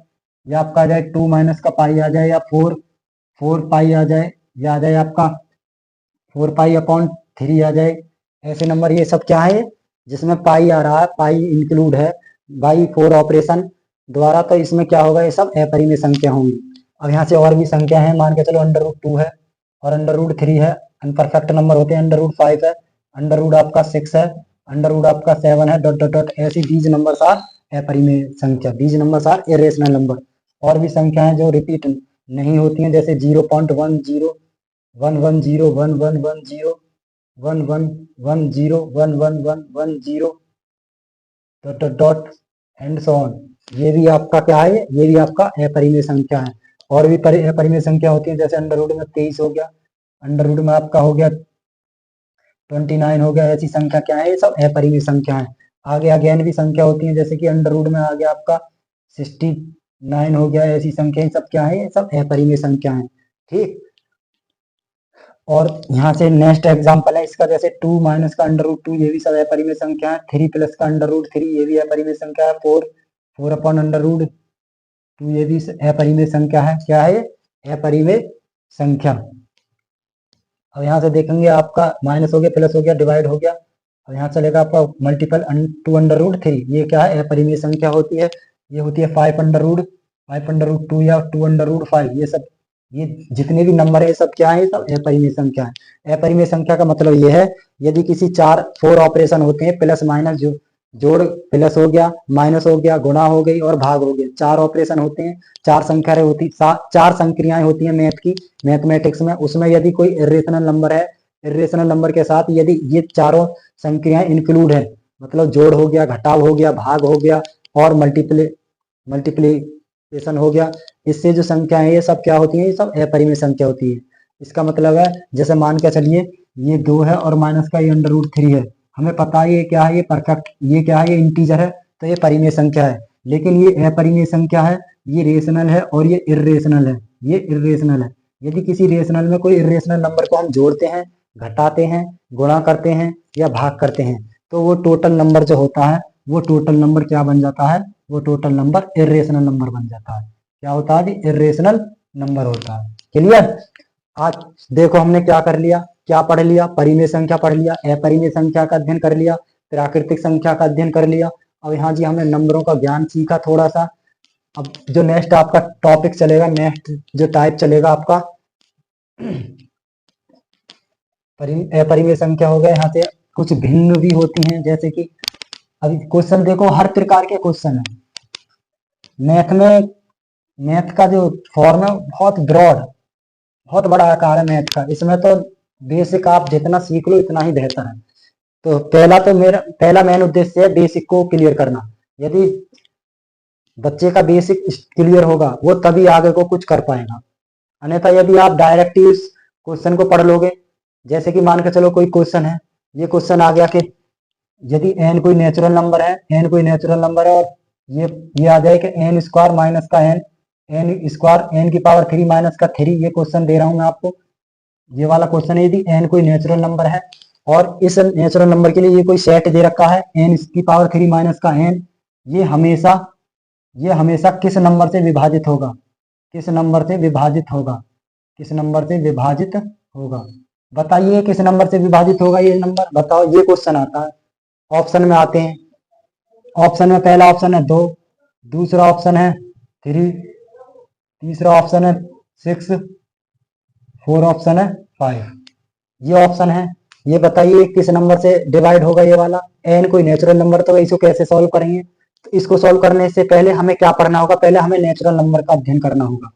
या आपका आ जाए 2 माइनस का पाई आ जाए, या 4 पाई आ जाए, या आ जाए आपका 4 पाई अपॉन 3 आ जाए। ऐसे नंबर ये सब क्या है जिसमें पाई आ रहा है, पाई इंक्लूड है बाई 4 ऑपरेशन द्वारा, तो इसमें क्या होगा, ये सब अपरिमेय संख्या होंगी। अब यहाँ से और भी संख्या है, मान के चलो √2 है, और √3 है, अनपरफेक्ट नंबर होते हैं, √5 है, अंडर आपका 6 है, अंडर आपका 7 है, डॉट डॉट डॉट, ऐसी बीज नंबर सार अपरिमेय संख्या, बीज नंबर सार इरेशनल नंबर। और भी संख्याएं जो रिपीट नहीं होती हैं, जैसे 0.10, 110, 1110, 1110, 111110, dot dot dot and so on. ये भी आपका क्या है, ये भी आपका अपरिमेय संख्या है। और भी अपरिमेय संख्या होती है, जैसे अंडर में 23 हो गया, अंडर में आपका हो गया 29 हो गया। ऐसी संख्या क्या है, ये सब अपरिमेय संख्या है। आगे अगेन भी संख्या होती है, जैसे कि अंडर में आ गया आपका 69 हो गया। ऐसी संख्या, ये सब क्या है, ये सब अपरिमेय संख्या है। ठीक, और यहाँ से नेक्स्ट एग्जांपल है इसका, जैसे 2 माइनस का √2, ये भी सब अपरिमेय संख्या है। 3 प्लस का √3, ये भी अपरिमेय संख्या है। 4 अपॉन √2, ये भी अपरिमेय संख्या है। क्या है, अपरिमेय संख्या। अब यहाँ से देखेंगे आपका माइनस हो गया, प्लस हो गया, डिवाइड हो गया। अब यहाँ चलेगा आपका मल्टीपल 2 √3, ये क्या है, अपरिमेय संख्या होती है। ये होती है 5 √2 या 2 √5। ये सब, ये जितने भी नंबर है, ये सब क्या है, ये सब अपरिमेय संख्या है। अपरिमेय संख्या का मतलब ये है, यदि किसी 4 ऑपरेशन होते हैं, प्लस माइनस, जो जोड़ प्लस हो गया, माइनस हो गया, गुणा हो गई और भाग हो गया, 4 ऑपरेशन होते हैं, 4 संख्या होती, 4 संक्रियाएं होती हैं मैथ की, मैथमेटिक्स में। उसमें यदि कोई इरेशनल नंबर है, इरेशनल नंबर के साथ यदि ये चारों संक्रियाएं इंक्लूड है, मतलब जोड़ हो गया, घटाव हो गया, भाग हो गया और मल्टीप्लिकेशन हो गया, इससे जो संख्या है ये सब क्या होती है, ये सब अपरिमेय संख्या होती है। इसका मतलब है, जैसे मान के चलिए ये 2 है और माइनस का ये √3 है, हमें पता है ये क्या है, ये परफेक्ट, ये क्या है, ये इंटीजर है, तो ये परिमेय संख्या है। लेकिन ये अपरिमेय संख्या है, ये रेशनल है और ये इर्रेशनल है, ये इर्रेशनल है। यदि किसी रेशनल में कोई इर्रेशनल नंबर को हम जोड़ते हैं, घटाते हैं, गुणा करते हैं या भाग करते हैं, तो वो टोटल नंबर जो होता है, वो टोटल नंबर क्या बन जाता है, वो टोटल नंबर इर्रेशनल नंबर बन जाता है। क्या होता है, इर्रेशनल नंबर होता है। क्लियर। आज देखो हमने क्या कर लिया, क्या पढ़ लिया, परिमेय संख्या पढ़ लिया, अपरिमेय संख्या का अध्ययन कर लिया, प्राकृतिक संख्या का अध्ययन कर लिया। अब यहाँ जी हमने नंबरों का ज्ञान सीखा थोड़ा सा। अब जो नेक्स्ट आपका टॉपिक चलेगा, नेक्स्ट जो टाइप चलेगा आपका अपरिमेय संख्या हो गया। यहाँ से कुछ भिन्न भी होती हैं, जैसे कि अभी क्वेश्चन देखो, हर प्रकार के क्वेश्चन है मैथ में। मैथ का जो फॉर्म है बहुत ब्रॉड, बहुत बड़ा आकार है मैथ का। इसमें तो बेसिक आप जितना सीख लो इतना ही बेहतर है। तो पहला मेन उद्देश्य है बेसिक को क्लियर करना। यदि बच्चे का बेसिक क्लियर होगा, वो तभी आगे को कुछ कर पाएगा। अन्यथा यदि आप डायरेक्ट इस क्वेश्चन को पढ़ लोगे, जैसे कि मान के चलो कोई क्वेश्चन है, ये क्वेश्चन आ गया कि यदि n कोई नेचुरल नंबर है, n कोई नेचुरल नंबर है, और ये आ जाए कि n स्क्वायर माइनस का n स्क्वायर n की पावर 3 माइनस का 3, ये क्वेश्चन दे रहा हूं मैं आपको। ये वाला क्वेश्चन है, यदि n कोई नेचुरल नंबर है और इस नेचुरल नंबर के लिए ये कोई सेट दे रखा है n की पावर 3 माइनस का n, ये हमेशा किस नंबर से विभाजित होगा, किस नंबर से विभाजित होगा, किस नंबर से विभाजित होगा, बताइए किस नंबर से विभाजित होगा ये नंबर, बताओ। ये क्वेश्चन आता है। ऑप्शन में आते हैं, ऑप्शन में पहला ऑप्शन है 2, दूसरा ऑप्शन है 3, तीसरा ऑप्शन है 6, 4 ऑप्शन है 5। ये ऑप्शन है। ये बताइए किस नंबर से डिवाइड होगा ये वाला। n कोई नेचुरल नंबर, तो इसको कैसे सॉल्व करेंगे। तो इसको सॉल्व करने से पहले हमें क्या पढ़ना होगा, पहले हमें नेचुरल नंबर का अध्ययन करना होगा।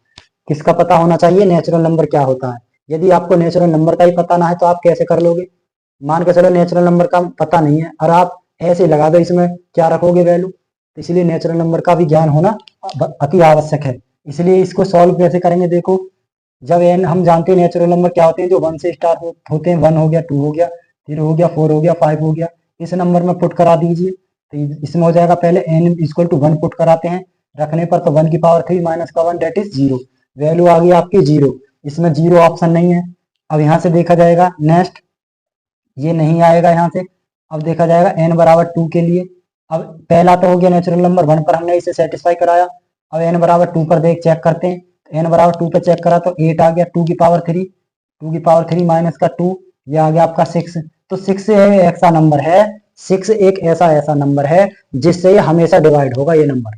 किसका पता होना चाहिए, नेचुरल नंबर क्या होता है। यदि आपको नेचुरल नंबर का ही पता ना है तो आप कैसे कर लोगे। मान के चलो नेचुरल नंबर का पता नहीं है और आप ऐसे लगा दो, इसमें क्या रखोगे वैल्यू, तो इसलिए नेचुरल नंबर का भी ज्ञान होना अति आवश्यक है। इसलिए इसको सॉल्व कैसे करेंगे, देखो जब एन हम जानते हैं नेचुरल नंबर क्या होते हैं, जो 1 से स्टार्ट होते हैं, 1 हो गया, 2 हो गया, 3 हो गया, 4 हो गया, 5 हो गया, इस नंबर में पुट करा दीजिए। तो इसमें हो जाएगा, पहले n इक्वल टू 1 पुट कराते हैं, रखने पर तो 1 की पावर 3 माइनस का 1 डेट इज 0, वैल्यू आ गई आपकी 0। इसमें 0 ऑप्शन नहीं है। अब यहाँ से देखा जाएगा नेक्स्ट, ये नहीं आएगा यहाँ से। अब देखा जाएगा n बराबर 2 के लिए। अब पहला तो हो गया नेचुरल नंबर 1 पर हमने इसे सेटिस्फाई कराया। अब n बराबर 2 पर देख चेक करते हैं, n बराबर 2 पर चेक करा तो 8 आ गया, 2 की पावर 3, 2 की पावर 3 माइनस का 2, ये आ गया आपका 6। तो 6 ऐसा नंबर है, 6 एक ऐसा नंबर है जिससे ये हमेशा डिवाइड होगा, ये नंबर,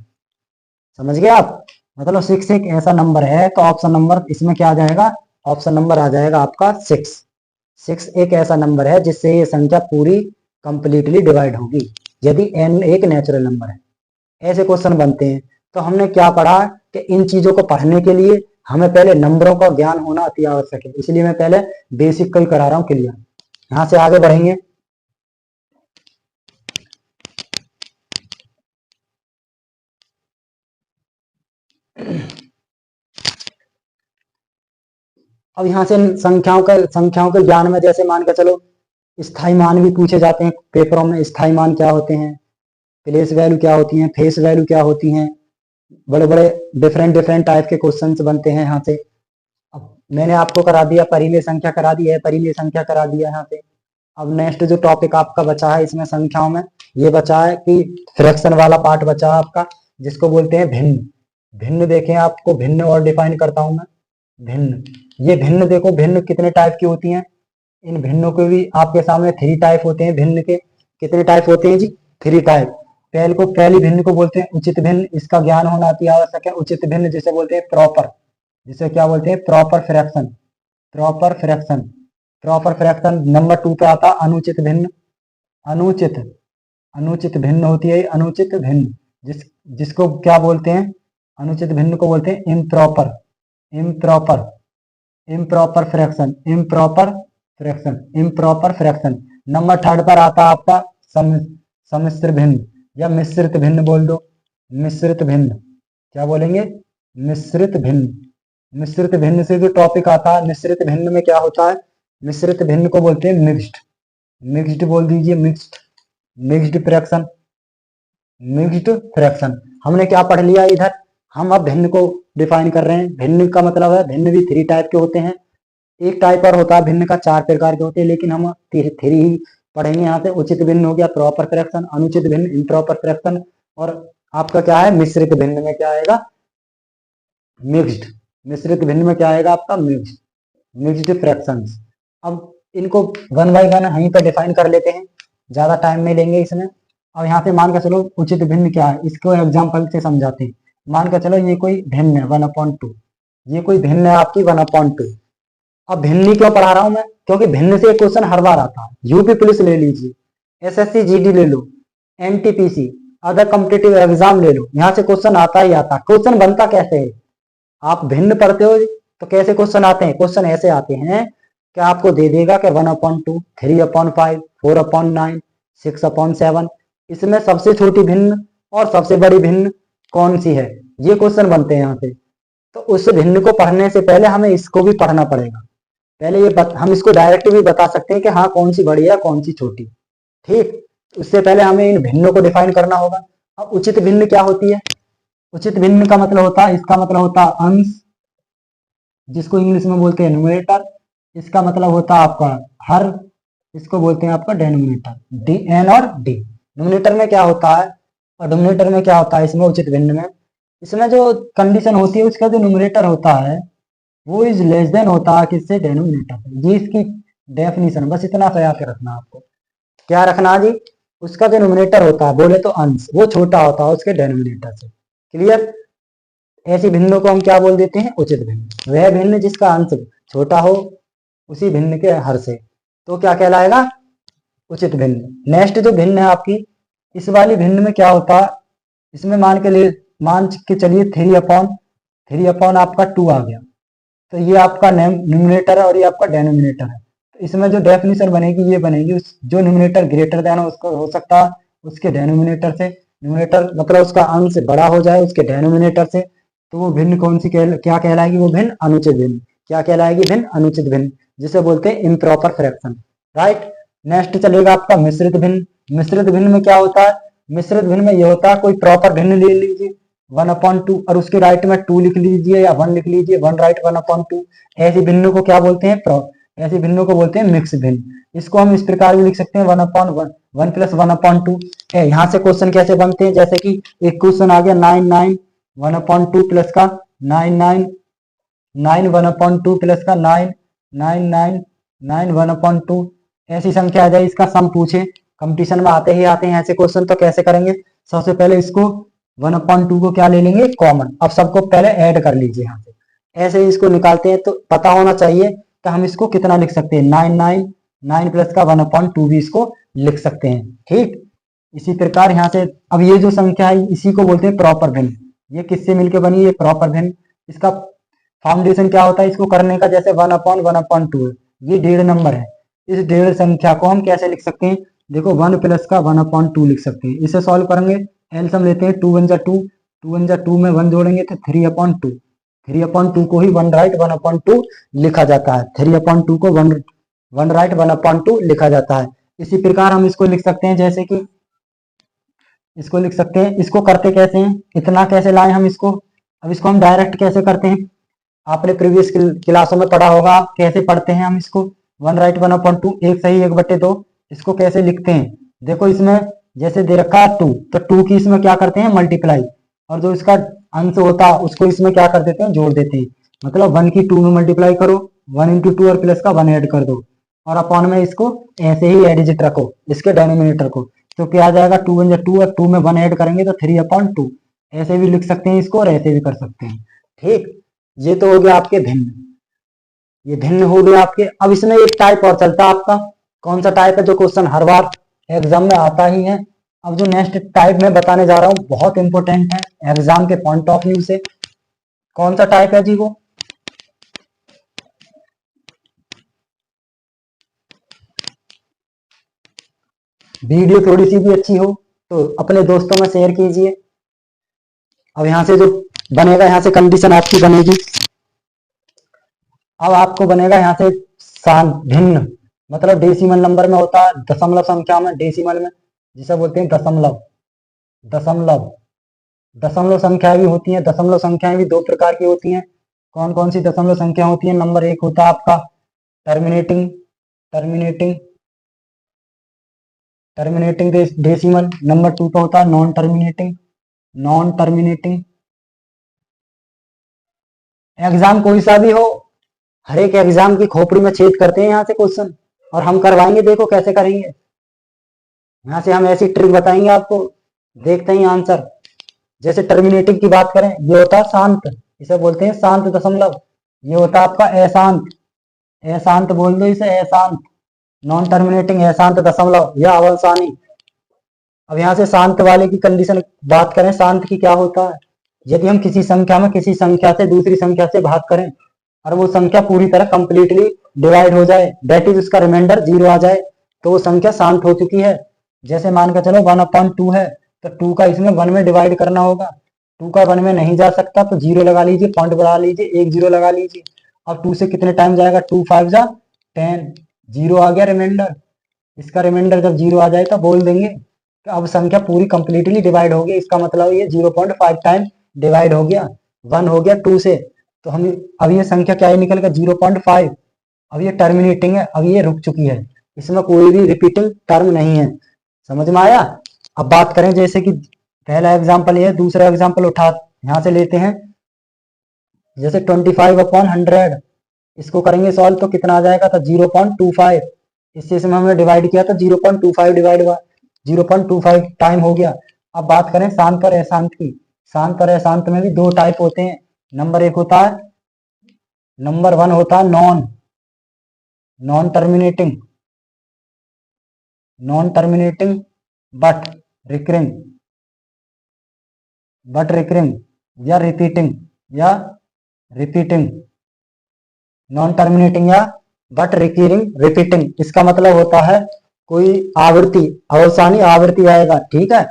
समझ गए आप। मतलब 6 एक ऐसा नंबर है, तो ऑप्शन नंबर इसमें क्या आ जाएगा, ऑप्शन नंबर आ जाएगा आपका 6। 6 एक ऐसा नंबर है जिससे ये संख्या पूरी कंप्लीटली डिवाइड होगी, यदि n एक नेचुरल नंबर है। ऐसे क्वेश्चन बनते हैं। तो हमने क्या पढ़ा कि इन चीजों को पढ़ने के लिए हमें पहले नंबरों का ज्ञान होना अति आवश्यक है, इसलिए मैं पहले बेसिक का ही करा रहा हूँ क्लियर। यहाँ से आगे बढ़ेंगे। अब यहाँ से संख्याओं के ज्ञान में, जैसे मान के चलो स्थायी मान भी पूछे जाते हैं पेपरों में। स्थायी मान क्या होते हैं, प्लेस वैल्यू क्या होती हैं, फेस वैल्यू क्या होती हैं, बड़े बड़े डिफरेंट टाइप के क्वेश्चंस बनते हैं यहाँ से। अब मैंने आपको करा दिया परिमेय संख्या, करा दी है परिमेय संख्या, करा दिया यहाँ से। अब नेक्स्ट जो टॉपिक आपका बचा है इसमें संख्याओं में, ये बचा है कि फ्रैक्शन वाला पार्ट बचा है आपका, जिसको बोलते हैं भिन्न। भिन्न देखें, आपको भिन्न और डिफाइन करता हूं मैं। भिन्न, ये भिन्न देखो, भिन्न कितने टाइप की होती हैं। इन भिन्नों के भी आपके सामने 3 टाइप होते हैं। भिन्न के कितने टाइप होते हैं जी, 3 टाइप। पहली भिन्न को बोलते हैं उचित भिन्न, इसका ज्ञान होना अति आवश्यक है। उचित भिन्न जिसे बोलते हैं प्रॉपर, जिसे क्या बोलते हैं proper fraction. Proper fraction, proper fraction. Number 2 पे आता अनुचित भिन्न। अनुचित, अनुचित भिन्न होती है अनुचित भिन्न, जिसको क्या बोलते हैं, अनुचित भिन्न को बोलते हैं improper. Improper, improper fraction, improper fraction, improper fraction. Number 3 पर आता आपका सम्मिश्र भिन्न या मिश्रित भिन्न बोल दो। मिश्रित भिन्न, क्या बोलेंगे, मिश्रित भिन्न। मिश्रित भिन्न से जो टॉपिक आता है, मिश्रित भिन्न में क्या होता है, मिश्रित भिन्न को बोलते हैं मिक्स्ड। मिक्स्ड बोल दीजिए, mixed, mixed fraction, mixed fraction. हमने क्या पढ़ लिया इधर, हम अब भिन्न को डिफाइन कर रहे हैं। भिन्न का मतलब है, भिन्न भी 3 टाइप के होते हैं। एक टाइप और होता है भिन्न का 4 प्रकार के होते हैं, लेकिन हम 3 ही पढ़ेंगे यहाँ पे। उचित भिन्न हो गया प्रॉपर फ्रैक्शन, अनुचित भिन्न इम्प्रॉपर फ्रैक्शन, और आपका क्या है मिश्रित भिन्न में क्या आएगा, मिक्स्ड। मिश्रित भिन्न में क्या आएगा आपका मिक्स्ड, मिक्स्ड फ्रैक्शंस। अब इनको 1 बाय 1 यहीं पर डिफाइन कर लेते हैं, ज्यादा टाइम नहीं लेंगे इसमें। अब यहाँ पे मान कर चलो उचित भिन्न क्या है, इसको एग्जाम्पल से समझाते हैं। मान कर चलो ये कोई भिन्न है 1/2, ये कोई भिन्न है आपकी 1/2। अब भिन्न क्यों पढ़ा रहा हूं मैं, क्योंकि भिन्न से एक क्वेश्चन हर बार आता है। यूपी पुलिस ले लीजिए, एसएससी जीडी ले लो, एनटीपीसी अदर कॉम्पिटिटिव एग्जाम ले लो, यहाँ से क्वेश्चन आता ही आता। क्वेश्चन बनता कैसे है, आप भिन्न पढ़ते हो तो कैसे क्वेश्चन आते हैं, क्वेश्चन ऐसे आते हैं कि आपको दे देगा कि 1/2, 3/5, 4/9, 6/7, इसमें सबसे छोटी भिन्न और सबसे बड़ी भिन्न कौन सी है, ये क्वेश्चन बनते हैं यहाँ पे। तो उस भिन्न को पढ़ने से पहले हमें इसको भी पढ़ना पड़ेगा। पहले हम इसको डायरेक्ट भी बता सकते हैं कि हाँ कौन सी बड़ी है कौन सी छोटी, ठीक। उससे पहले हमें इन भिन्नों को डिफाइन करना होगा। अब उचित भिन्न क्या होती है, उचित भिन्न का मतलब होता है, इसका मतलब होता है अंश, जिसको इंग्लिश में बोलते हैं न्यूमरेटर। इसका मतलब होता है आपका हर, इसको बोलते हैं आपका डेनोमिनेटर, डी एन और डी। न्यूमरेटर में क्या होता है और डिनोमिनेटर में क्या होता है, इसमें उचित भिन्न में, इसमें जो कंडीशन होती है उसका जो न्यूमरेटर होता है वो इज लेस देन होता है किससे, डेनोमिनेटर। ये इसकी डेफिनेशन, बस इतना सा याद रखना आपको। क्या रखना जी, उसका जो न्यूमरेटर होता है बोले तो अंश, वो छोटा होता है उसके डेनोमिनेटर से। क्लियर। ऐसी भिन्नों को हम क्या बोल देते हैं, उचित भिन्न। वह भिन्न जिसका अंश छोटा हो उसी भिन्न के हर से, तो क्या कहलाएगा, उचित भिन्न। नेक्स्ट जो भिन्न है आपकी, इस वाली भिन्न में क्या होता है, इसमें मान के चलिए 3/3 आपका 2 आ गया, तो ये आपका न्यूमरेटर है और ये आपका डेनोमिनेटर है। तो इसमें जो डेफिनेशन बनेगी ये बनेगी, जो न्यूमरेटर ग्रेटर देन उसको हो सकता है उसके डेनोमिनेटर से, न्यूमरेटर मतलब उसका अंश बड़ा हो जाए उसके डेनोमिनेटर से, तो वो भिन्न कौन सी क्या कहलाएगी, वो भिन्न अनुचित भिन्न। क्या कहलाएगी, भिन्न अनुचित भिन्न, जिसे बोलते हैं इम्प्रॉपर फ्रैक्शन, राइट। नेक्स्ट चलेगा आपका मिश्रित भिन्न। मिश्रित भिन्न में क्या होता है, मिश्रित भिन्न में ये होता है कोई प्रॉपर भिन्न ले लीजिए 1/2 और उसके राइट में 2 लिख लीजिए या 1 लिख लीजिए, 1 राइट 1/2। ऐसे भिन्नों को क्या बोलते हैं, ऐसे भिन्नों को बोलते हैं मिक्स भिन्न। इसको हम इस प्रकार भी लिख सकते हैं 1/1, 1 + 1/2। यहाँ से क्वेश्चन कैसे बनते हैं, जैसे कि एक क्वेश्चन आ गया 9 9 1/2 प्लस का 9 9 9 1/2 प्लस का 9 9 9 9 1/2। ऐसी संख्या आ जाए, इसका सम पूछे, कंपटीशन में आते ही आते हैं ऐसे क्वेश्चन, तो कैसे करेंगे, सबसे पहले इसको 1/2 को क्या ले लेंगे, कॉमन। अब सबको पहले ऐड कर लीजिए यहाँ से, ऐसे ही इसको निकालते हैं। तो पता होना चाहिए कि हम इसको कितना लिख सकते हैं, 9 9 9 प्लस का 1/2 भी इसको लिख सकते हैं, ठीक। इसी प्रकार यहाँ से अब ये जो संख्या है इसी को बोलते हैं प्रॉपर भिन्न। ये किससे मिलकर बनी, ये प्रॉपर भिन्न। इसका फाउंडेशन क्या होता है इसको करने का, जैसे 1/1/2 है, ये 1.5 नंबर है। इस 1.5 संख्या को हम कैसे लिख सकते हैं, देखो 1 प्लस का 1/2 लिख सकते हैं। इसे सॉल्व करेंगे, एलसीएम लेते हैं, 2 × 1 = 2, 2 × 2 में 1 जोड़ेंगे तो 3/2। 3/2 को ही 1 राइट 1/2 लिखा जाता है। 3/2 को 1 राइट 1/2 लिखा जाता है। इसी प्रकार हम इसको लिख सकते हैं, जैसे कि इसको लिख सकते हैं। इसको करते कैसे हैं, इतना कैसे लाए हम इसको, अब इसको हम डायरेक्ट कैसे करते हैं, आपने प्रीवियस क्लासों में पढ़ा होगा कैसे पढ़ते हैं हम इसको, 1 राइट 1/2, 1 सही 1/2। इसको कैसे लिखते हैं, देखो इसमें जैसे दे रखा है 2, तो 2 की इसमें क्या करते हैं, मल्टीप्लाई, और जो इसका अंश होता है उसको इसमें क्या कर देते हैं, जोड़ देते हैं। मतलब 1 की 2 में मल्टीप्लाई करो, 1 × 2 और प्लस का 1 ऐड कर दो, और अपॉन में इसको ऐसे ही एडिजिट रखो इसके डेनोमिनेटर को, तो क्या आ जाएगा 2 × 2 और 2 में 1 ऐड करेंगे तो 3/2। ऐसे भी लिख सकते हैं इसको और ऐसे भी कर सकते हैं, ठीक। ये तो हो गया आपके भिन्न, ये भिन्न हो गया आपके। अब इसमें एक टाइप और चलता है आपका, कौन सा टाइप है, जो क्वेश्चन हर बार एग्जाम में आता ही है। अब जो नेक्स्ट टाइप मैं बताने जा रहा हूँ बहुत इंपॉर्टेंट है एग्जाम के पॉइंट ऑफ व्यू से। कौन सा टाइप है जी, वो वीडियो थोड़ी सी भी अच्छी हो तो अपने दोस्तों में शेयर कीजिए। अब यहाँ से जो बनेगा, यहाँ से कंडीशन आपकी बनेगी, अब आपको बनेगा यहाँ से भिन्न, मतलब डेसिमल नंबर में होता है, दशमलव संख्या में, डेसिमल में जिसे बोलते हैं दशमलव। दशमलव दशमलव संख्या भी होती है, दशमलव संख्याएं भी 2 प्रकार की होती हैं। कौन कौन सी दशमलव संख्या होती है, नंबर 1 होता है आपका terminating terminating terminating decimal, number 2 का होता है नॉन टर्मिनेटिंग। एग्जाम कोई सा भी हो, हर एक एग्जाम की खोपड़ी में छेद करते हैं यहाँ से क्वेश्चन, और हम करवाएंगे, देखो कैसे करेंगे। यहाँ से हम ऐसी ट्रिक बताएंगे आपको, देखते हैं आंसर। जैसे टर्मिनेटिंग की बात करें, ये होता है शांत, इसे बोलते हैं शांत दशमलव। ये होता है आपका अशांत, अशांत बोल दो इसे, अशांत। नॉन टर्मिनेटिंग अशांत दशमलव या अवसानी। अब यहाँ से शांत वाले की कंडीशन बात करें, शांत की क्या होता है, यदि हम किसी संख्या में किसी संख्या से दूसरी संख्या से भाग करें और वो संख्या पूरी तरह कंप्लीटली डिवाइड हो जाए, दैट इज उसका रिमाइंडर 0 आ जाए, तो वो संख्या शांत हो चुकी है। जैसे मान कर चलो 1/2 है, तो 2 का इसमें 1 में डिवाइड करना होगा, 2 का 1 में नहीं जा सकता तो 0 लगा लीजिए, पॉइंट बढ़ा लीजिए, 1 0 लगा लीजिए। अब 2 से कितने टाइम जाएगा, 2 5 जा 10, 0 आ गया रिमाइंडर। इसका रिमाइंडर जब 0 आ जाए तो बोल देंगे कि अब संख्या पूरी कंप्लीटली डिवाइड हो गई, इसका मतलब ये 0.5 टाइम डिवाइड हो गया, 1 हो गया 2 से, तो हम अब ये संख्या क्या निकल गया 0.5। अब ये टर्मिनेटिंग है, अब ये रुक चुकी है, इसमें कोई भी रिपीटिंग टर्म नहीं है। समझ में आया। अब बात करें, जैसे कि पहला एग्जांपल ये है, दूसरा एग्जांपल उठा यहां से लेते हैं, जैसे 25/100, इसको करेंगे सॉल्व तो कितना आ जाएगा, तो 0.25। इससे इसमें हमने डिवाइड किया तो 0.25 डिवाइड हुआ, 0.25 टाइम हो गया। अब बात करें शांत और अशांत की, शांत और अशांत में भी 2 टाइप होते हैं। नंबर 1 होता है, नंबर 1 होता है नॉन टर्मिनेटिंग बट रिकरिंग या रिपीटिंग नॉन टर्मिनेटिंग या बट रिपीटिंग। इसका मतलब होता है कोई आवृत्ति, अवसानी आवृत्ति आएगा, ठीक है।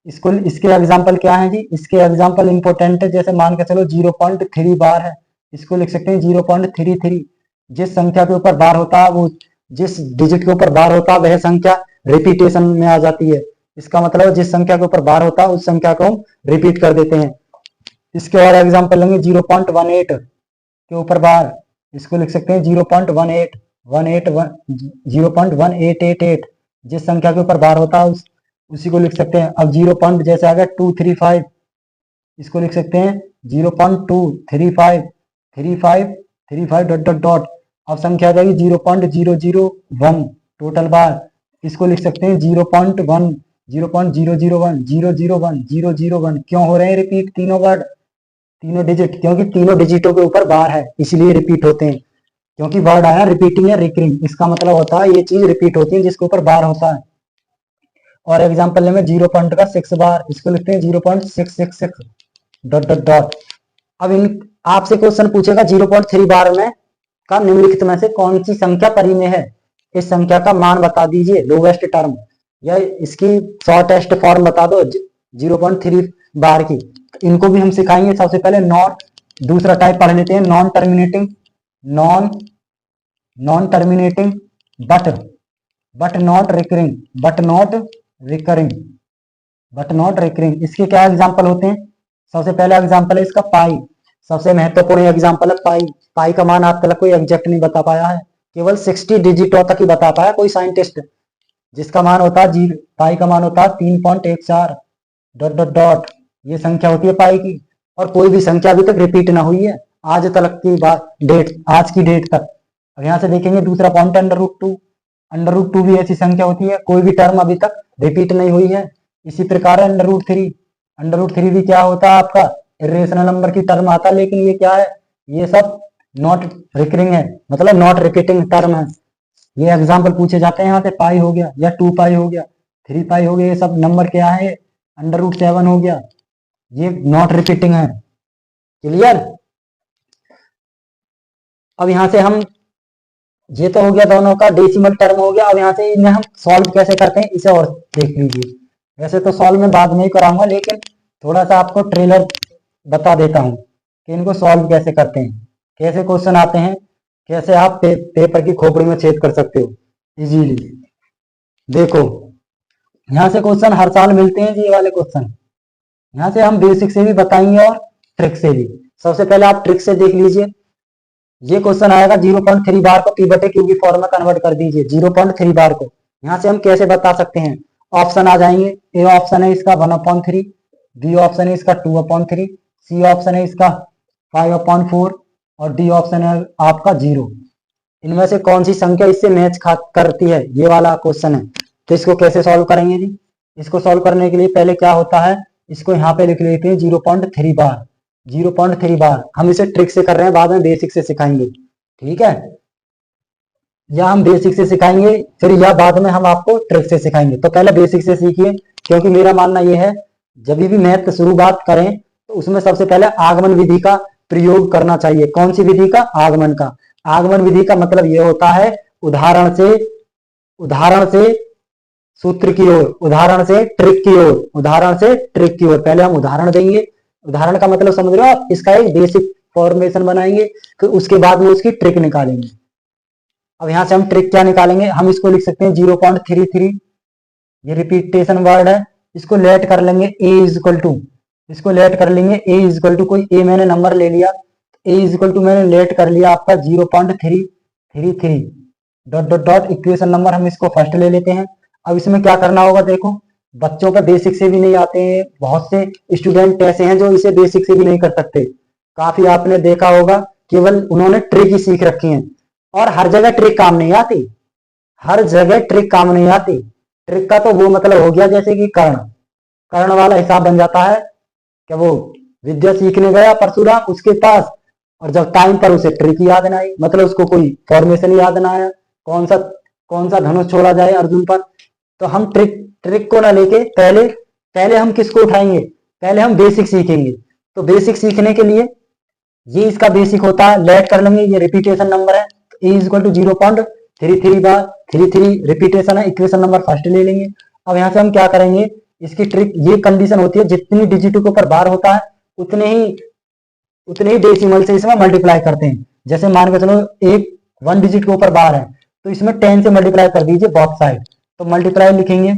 इसके एग्जाम्पल क्या है जी, इसके एग्जाम्पल इंपॉर्टेंट है। जैसे मान के चलो 0.3 बार है, इसको लिख सकते हैं 0.33। जिस संख्या के ऊपर बार होता है, वो जिस डिजिट के ऊपर बार होता है वह संख्या रिपीटेशन में आ जाती है। इसका मतलब जिस संख्या के ऊपर बार होता है उस संख्या को हम रिपीट कर देते हैं। इसके और एग्जाम्पल लेंगे 0.18 के ऊपर बार, इसको लिख सकते हैं 0.18 जिस संख्या के ऊपर बार होता है उसी को लिख सकते हैं। अब 0 पॉइंट जैसे आ गया 235, इसको लिख सकते हैं 0.235 डॉट डॉट डॉट। अब संख्या आ जाएगी 0.001 टोटल बार, इसको लिख सकते हैं 0.001 क्यों हो रहे हैं रिपीट तीनों वर्ड, तीनों डिजिट? क्योंकि तीनों डिजिटों के ऊपर बार है इसलिए रिपीट होते हैं। क्योंकि वर्ड आया रिपीटिंग या रिकरिंग, इसका मतलब होता है ये चीज रिपीट होती है जिसके ऊपर बार होता है। और एग्जाम्पल लेंगे 0.6 बार, इसको लिखते हैं 0.666 डॉट डॉट डॉट। अब इन आपसे क्वेश्चन पूछेगा 0.3 बार में का निम्नलिखित में से कौन सी संख्या परिमेय है? इस संख्या का मान बता दीजिए, लोवेस्ट टर्म या इसकी शॉर्टेस्ट फॉर्म बता दो 0.3 बार की। इनको भी हम सिखाएंगे। सबसे पहले दूसरा टाइप पढ़ लेते हैं, non terminating but not recurring. इसके क्या एग्जाम्पल होते हैं? सबसे पहला एग्जाम्पल है इसका पाई, सबसे महत्वपूर्ण एग्जाम्पल है पाई का मान आज तक कोई एग्जैक्ट नहीं बता पाया है, केवल 60 डिजिटों तक ही बता पाया कोई साइंटिस्ट, जिसका मान होता है पाई का मान होता है 3.14 डॉट डॉट डॉट। ये संख्या होती है पाई की। और कोई भी संख्या अभी तक रिपीट ना हुई है आज तक की आज की डेट तक। अब यहाँ से देखेंगे दूसरा पॉइंट √2 भी ऐसी संख्या होती है, कोई भी टर्म अभी तक रिपीट नहीं हुई है। इसी प्रकार है √3 भी क्या होता है आपका इरेशनल नंबर की टर्म आता है, लेकिन ये क्या है, ये सब नॉट रिकरिंग है, मतलब नॉट रिपीटिंग टर्म है। ये एग्जाम्पल पूछे जाते हैं यहाँ से, पाई हो गया या 2 पाई हो गया, 3 पाई हो गया, ये सब नंबर क्या है, √7 हो गया, ये नॉट रिपीटिंग है। क्लियर? अब यहाँ से हम, ये तो हो गया दोनों का डेसिमल टर्म हो गया। अब यहाँ से इन्हें हम सॉल्व कैसे करते हैं इसे और देख लीजिए। वैसे तो सॉल्व में बाद में ही कराऊंगा, लेकिन थोड़ा सा आपको ट्रेलर बता देता हूँ कि इनको सॉल्व कैसे करते हैं, कैसे क्वेश्चन आते हैं, कैसे आप पेपर की खोपड़ी में छेद कर सकते हो इजीली। देखो यहाँ से क्वेश्चन हर साल मिलते हैं जी, ये वाले क्वेश्चन। यहाँ से हम बेसिक से भी बताएंगे और ट्रिक से भी। सबसे पहले आप ट्रिक से देख लीजिए। ये क्वेश्चन आएगा 0.3 बार को P/Q की फॉर्म में कन्वर्ट कर दीजिए। 0.3 बार को यहाँ से हम कैसे बता सकते हैं? ऑप्शन आ जाएंगे। ए ऑप्शन है इसका 1/3, बी ऑप्शन है इसका 2/3, सी ऑप्शन है इसका 5/4 और डी ऑप्शन है आपका 0। इनमें से कौन सी संख्या इससे मैच करती है, ये वाला क्वेश्चन है। तो इसको कैसे सॉल्व करेंगे जी? इसको सॉल्व करने के लिए पहले क्या होता है, इसको यहाँ पे लिख लेते हैं 0.3 बार। 0.3 बार हम इसे ट्रिक से कर रहे हैं, बाद में बेसिक से सिखाएंगे, ठीक है? या हम बेसिक से सिखाएंगे फिर या बाद में हम आपको ट्रिक से सिखाएंगे। तो पहले बेसिक से सीखिए, क्योंकि मेरा मानना यह है जब भी मैथ शुरुआत करें तो उसमें सबसे पहले आगमन विधि का प्रयोग करना चाहिए। कौन सी विधि का? आगमन का। आगमन विधि का मतलब यह होता है उदाहरण से सूत्र की ओर, उदाहरण से ट्रिक की ओर। पहले हम उदाहरण देंगे, उदाहरण का मतलब समझ रहे हो आप, इसका एक बेसिक फॉर्मेशन बनाएंगे, फिर उसके बाद में उसकी ट्रिक निकालेंगे। अब यहां से हम ट्रिक क्या निकालेंगे, हम इसको लिख सकते हैं 0.33, ये रिपीटेशन वर्ड है, इसको लेट कर लेंगे ए इक्वल टू कोई ए मैंने नंबर ले लिया, ए इक्वल टू मैंने लेट कर लिया आपका 0.333 dot dot dot. Equation number हम इसको फर्स्ट ले लेते हैं। अब इसमें क्या करना होगा, देखो बच्चों का बेसिक से भी नहीं आते हैं, बहुत से स्टूडेंट ऐसे हैं जो इसे बेसिक से भी नहीं कर सकते। काफी आपने देखा होगा केवल उन्होंने ट्रिक ही सीख रखी है, और हर जगह ट्रिक काम नहीं आती, ट्रिक का तो वो मतलब हो गया जैसे कि कर्ण वाला हिसाब बन जाता है कि वो विद्या सीखने गया परशुराम उसके पास, और जब टाइम पर उसे ट्रिक याद ना आई, मतलब उसको कोई फॉर्मेशन याद ना आया, कौन सा धनुष छोड़ा जाए अर्जुन पर। तो हम ट्रिक को ना लेके पहले हम किसको उठाएंगे, पहले हम बेसिक सीखेंगे। तो बेसिक सीखने के लिए ये इसका बेसिक होता है, लेट कर लेंगे, ये रिपीटेशन नंबर है, ए इक्वल टू 0.33 बार 33 रिपीटेशन है, इक्वेशन नंबर फर्स्ट ले लेंगे। अब यहाँ से हम क्या करेंगे, इसकी ट्रिक ये कंडीशन होती है, जितनी डिजिटों के ऊपर बार होता है उतने ही डेसिमल से इसमें मल्टीप्लाई करते हैं। जैसे मान के चलो एक 1 डिजिट के ऊपर बार है तो इसमें 10 से मल्टीप्लाई कर दीजिए बोथ साइड, तो मल्टीप्लाई लिखेंगे,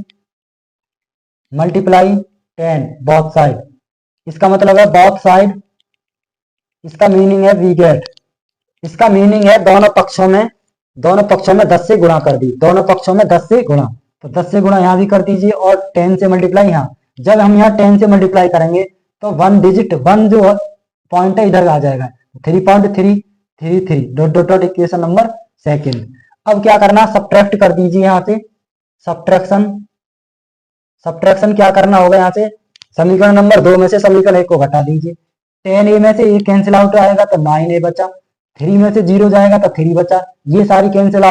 मल्टीप्लाई 10 बोथ साइड, इसका मतलब है बोथ साइड, इसका मीनिंग है वी गेट, इसका मीनिंग है दोनों पक्षों में 10 से गुणा कर दी, दोनों पक्षों में 10 से गुणा, तो 10 से गुणा यहाँ भी कर दीजिए और 10 से मल्टीप्लाई यहाँ। जब हम यहाँ 10 से मल्टीप्लाई करेंगे तो 1 डिजिट 1 जो पॉइंट है इधर आ जाएगा, 3.333 dot dot dot equation number second. अब क्या करना, सब्ट्रैक्ट कर दीजिए यहाँ से, सब्ट्रैक्शन क्या करना होगा, यहाँ से समीकरण नंबर 2 में से समीकरण 1 को घटा दीजिए, 10a में से 1 कैंसिल आउट आएगा तो 9a बचा, 3 में से 0 जाएगा तो 3 बचा, ये सारी कैंसिल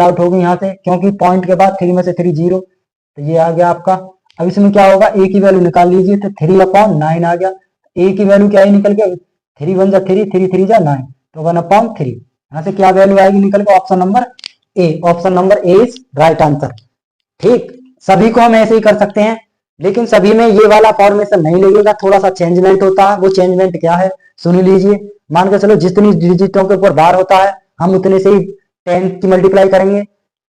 आउट होगी यहाँ से, क्योंकि पॉइंट के बाद 3 में से 3 0, तो ये आ गया आपका। अब इसमें क्या होगा, a की वैल्यू निकाल लीजिए, तो 3/9 आ गया, a की वैल्यू क्या है निकल के, 3 1 जा 3, 3 3 जा 9, तो 1/3। यहाँ से क्या वैल्यू आएगी निकल के, option number A is right answer. ठीक, सभी को हम ऐसे ही कर सकते हैं, लेकिन सभी में ये वाला फॉर्मेशन नहीं लगेगा, थोड़ा सा चेंजमेंट होता है। वो चेंजमेंट क्या है सुन लीजिए। मान के चलो जितनी डिजिटों के ऊपर बार होता है हम उतने से ही 10 की मल्टीप्लाई करेंगे,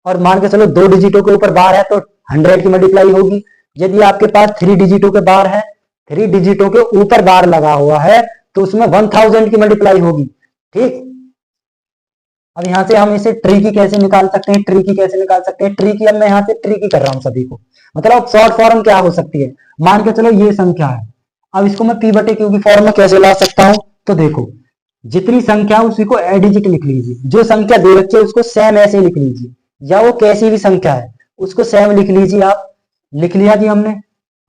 और मान के चलो 2 डिजिटों के ऊपर बार है तो 100 की मल्टीप्लाई होगी। यदि आपके पास 3 डिजिटों के बार है, 3 डिजिटों के ऊपर बार लगा हुआ है तो उसमें 1000 की मल्टीप्लाई होगी। ठीक, अब यहाँ से हम इसे ट्री की कैसे निकाल सकते हैं, ट्री की अब मैं यहाँ से ट्री की कर रहा हूँ सभी को, मतलब शॉर्ट फॉर्म क्या हो सकती है। मान के चलो ये संख्या है, अब इसको मैं p/q की फॉर्म में कैसे ला सकता हूँ, तो देखो जितनी संख्या उसी को एडिजिट लिख लीजिए, जो संख्या दे रखी है उसको सेम ऐसे लिख लीजिए, या वो कैसी भी संख्या है उसको सेम लिख लीजिए। आप लिख लिया जी हमने,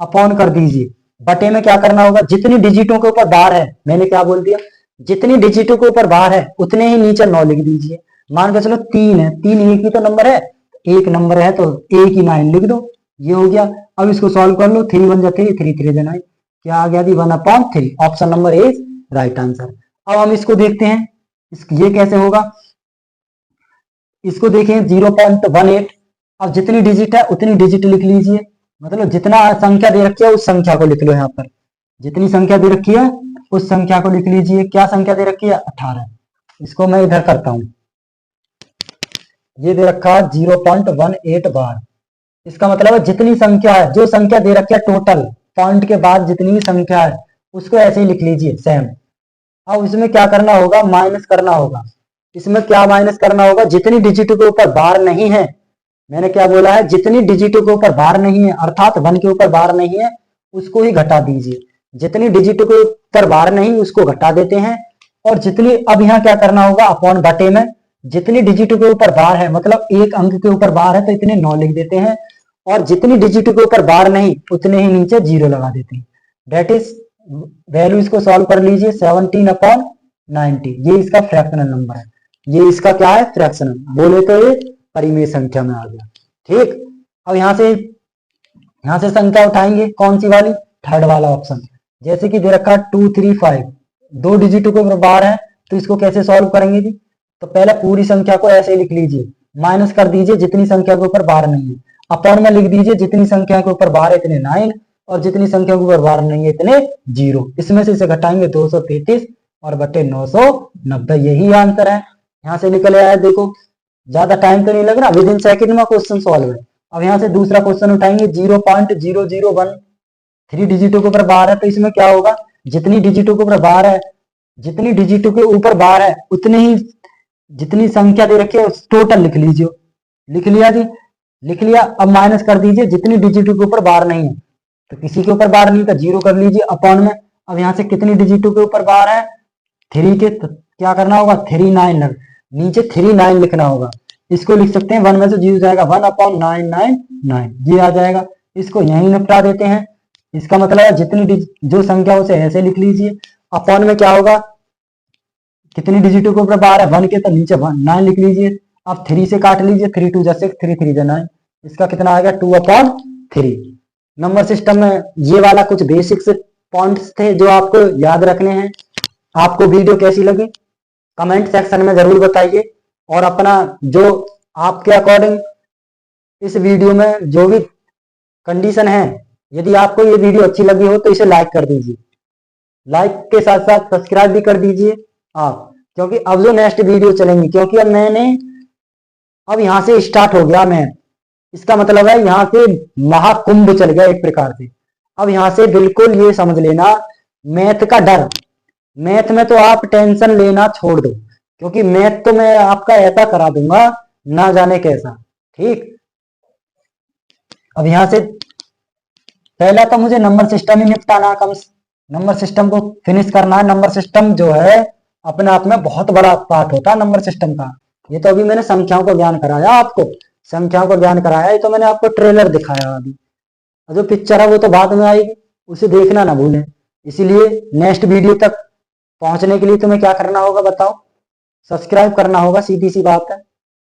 अपॉन कर दीजिए, बटे में क्या करना होगा, जितनी डिजिटों के ऊपर बार है, मैंने क्या बोल दिया, जितनी डिजिटों के ऊपर बार है उतने ही नीचे 9 लिख दीजिए। मान के चलो 3 है, 3 एक ही तो नंबर है, एक नंबर है तो एक ही 9 लिख दो, ये हो गया। अब इसको सॉल्व कर लो, 3 1 जा 3, 3 3 जा 9, क्या आ गया जी 1/3, option number A is right answer. अब हम इसको देखते हैं, ये कैसे होगा, इसको देखें 0.18, अब जितनी डिजिट है उतनी डिजिट लिख लीजिए, मतलब जितना संख्या दे रखी है उस संख्या को लिख लो, यहाँ पर जितनी संख्या दे रखी है उस संख्या को लिख लीजिए। क्या संख्या दे रखी है, 18, इसको मैं इधर करता हूं, ये दे रखा है 0.18 बार, इसका मतलब है जितनी संख्या है, जो संख्या दे रखी है टोटल पॉइंट के बाद जितनी भी संख्या है उसको ऐसे ही लिख लीजिए सेम। अब इसमें क्या करना होगा, माइनस करना होगा, इसमें क्या माइनस करना होगा, जितनी डिजिट के ऊपर बार नहीं है, मैंने क्या बोला है, जितनी डिजिटों के ऊपर बार नहीं है अर्थात 1 के ऊपर बार नहीं है उसको ही घटा दीजिए, जितनी डिजिटों के ऊपर बार नहीं उसको घटा देते हैं, और जितनी, अब यहाँ क्या करना होगा, अपॉन बटे में जितनी डिजिटों के ऊपर बार है, मतलब एक अंक के ऊपर बार है तो इतने 9 लिख देते हैं, और जितनी डिजिटों के ऊपर बार नहीं उतने ही नीचे 0 लगा देते हैं। डेट इज वैल्यू, इसको सॉल्व कर लीजिए, 17/90, ये इसका फ्रैक्शनल नंबर है, ये इसका क्या है, फ्रैक्शनल, बोले तो ये परिमेय संख्या में आ गया। ठीक, अब यहाँ से संख्या उठाएंगे, कौन सी वाली, थर्ड वाला ऑप्शन, जैसे कि दे रखा 2 3 5, 2 डिजिटों के ऊपर बार है तो इसको कैसे सॉल्व करेंगे जी, तो पहले पूरी संख्या को ऐसे लिख लीजिए, माइनस कर दीजिए जितनी संख्या के ऊपर बार नहीं है, अपॉन में लिख दीजिए जितनी संख्या के ऊपर बार है इतने 9, और जितनी संख्या के ऊपर बार नहीं है इतने 0, इसमें से इसे घटाएंगे 233 और बटे 990, यही आंसर है, यहाँ से निकल आया। देखो ज्यादा टाइम तो नहीं लग रहा, विद इन सेकंड में क्वेश्चन सॉल्व है। अब यहाँ से दूसरा क्वेश्चन उठाएंगे, 0.001, 3 डिजिटों के ऊपर बार है तो इसमें क्या होगा, जितनी डिजिटों के ऊपर बार है, जितनी डिजिटों के ऊपर बार है उतनी ही जितनी संख्या दे रखी है टोटल लिख लीजिए, लिख लिया जी, लिख लिया। अब माइनस कर दीजिए जितनी डिजिटों के ऊपर बार नहीं है, तो किसी के ऊपर बार नहीं तो 0 कर लीजिए, अपॉन में अब यहाँ से कितनी डिजिटों के ऊपर बार है, 3 के, तो क्या करना होगा, 39 नीचे 39 लिखना होगा, इसको लिख सकते हैं 1 में से 0 जाएगा 1/999, ये आ जाएगा, इसको यहीं निपटा देते हैं। इसका मतलब है जितनी जो संख्या उसे ऐसे लिख लीजिए, अपॉन में क्या होगा, कितनी डिजिटों के ऊपर बार है 1 के, तो नीचे 9 लिख लीजिए। अब 3 से काट लीजिए, 3 2 जा 6, 3 3 जा 9, इसका कितना आ गया 2/3। नंबर सिस्टम में ये वाला कुछ बेसिक्स पॉइंट्स थे जो आपको याद रखने हैं। आपको वीडियो कैसी लगी कमेंट सेक्शन में जरूर बताइए, और अपना जो आपके अकॉर्डिंग इस वीडियो में जो भी कंडीशन है यदि आपको ये वीडियो अच्छी लगी हो तो इसे लाइक कर दीजिए, लाइक के साथ साथ सब्सक्राइब भी कर दीजिए आप, क्योंकि अब जो नेक्स्ट वीडियो चलेंगी, क्योंकि अब यहाँ से स्टार्ट हो गया मैथ, इसका मतलब है यहाँ से महाकुंभ चल गया एक प्रकार से। अब यहाँ से बिल्कुल ये समझ लेना, मैथ का डर, मैथ में तो आप टेंशन लेना छोड़ दो, क्योंकि मैथ तो मैं आपका ऐसा करा दूंगा ना जाने कैसा। ठीक, अब यहाँ से पहला तो मुझे नंबर सिस्टम ही निपटाना, नंबर सिस्टम को फिनिश करना है। नंबर सिस्टम जो है अपने आप में बहुत बड़ा पार्ट होता है नंबर सिस्टम का। ये तो अभी मैंने संख्याओं को ज्ञान कराया आपको, संख्याओं को ज्ञान कराया, ये तो मैंने आपको ट्रेलर दिखाया अभी, जो पिक्चर है वो तो बाद में आएगी, उसे देखना ना भूलें। इसीलिए नेक्स्ट वीडियो तक पहुंचने के लिए तुम्हें क्या करना होगा बताओ, सब्सक्राइब करना होगा, सीधी सी बात है।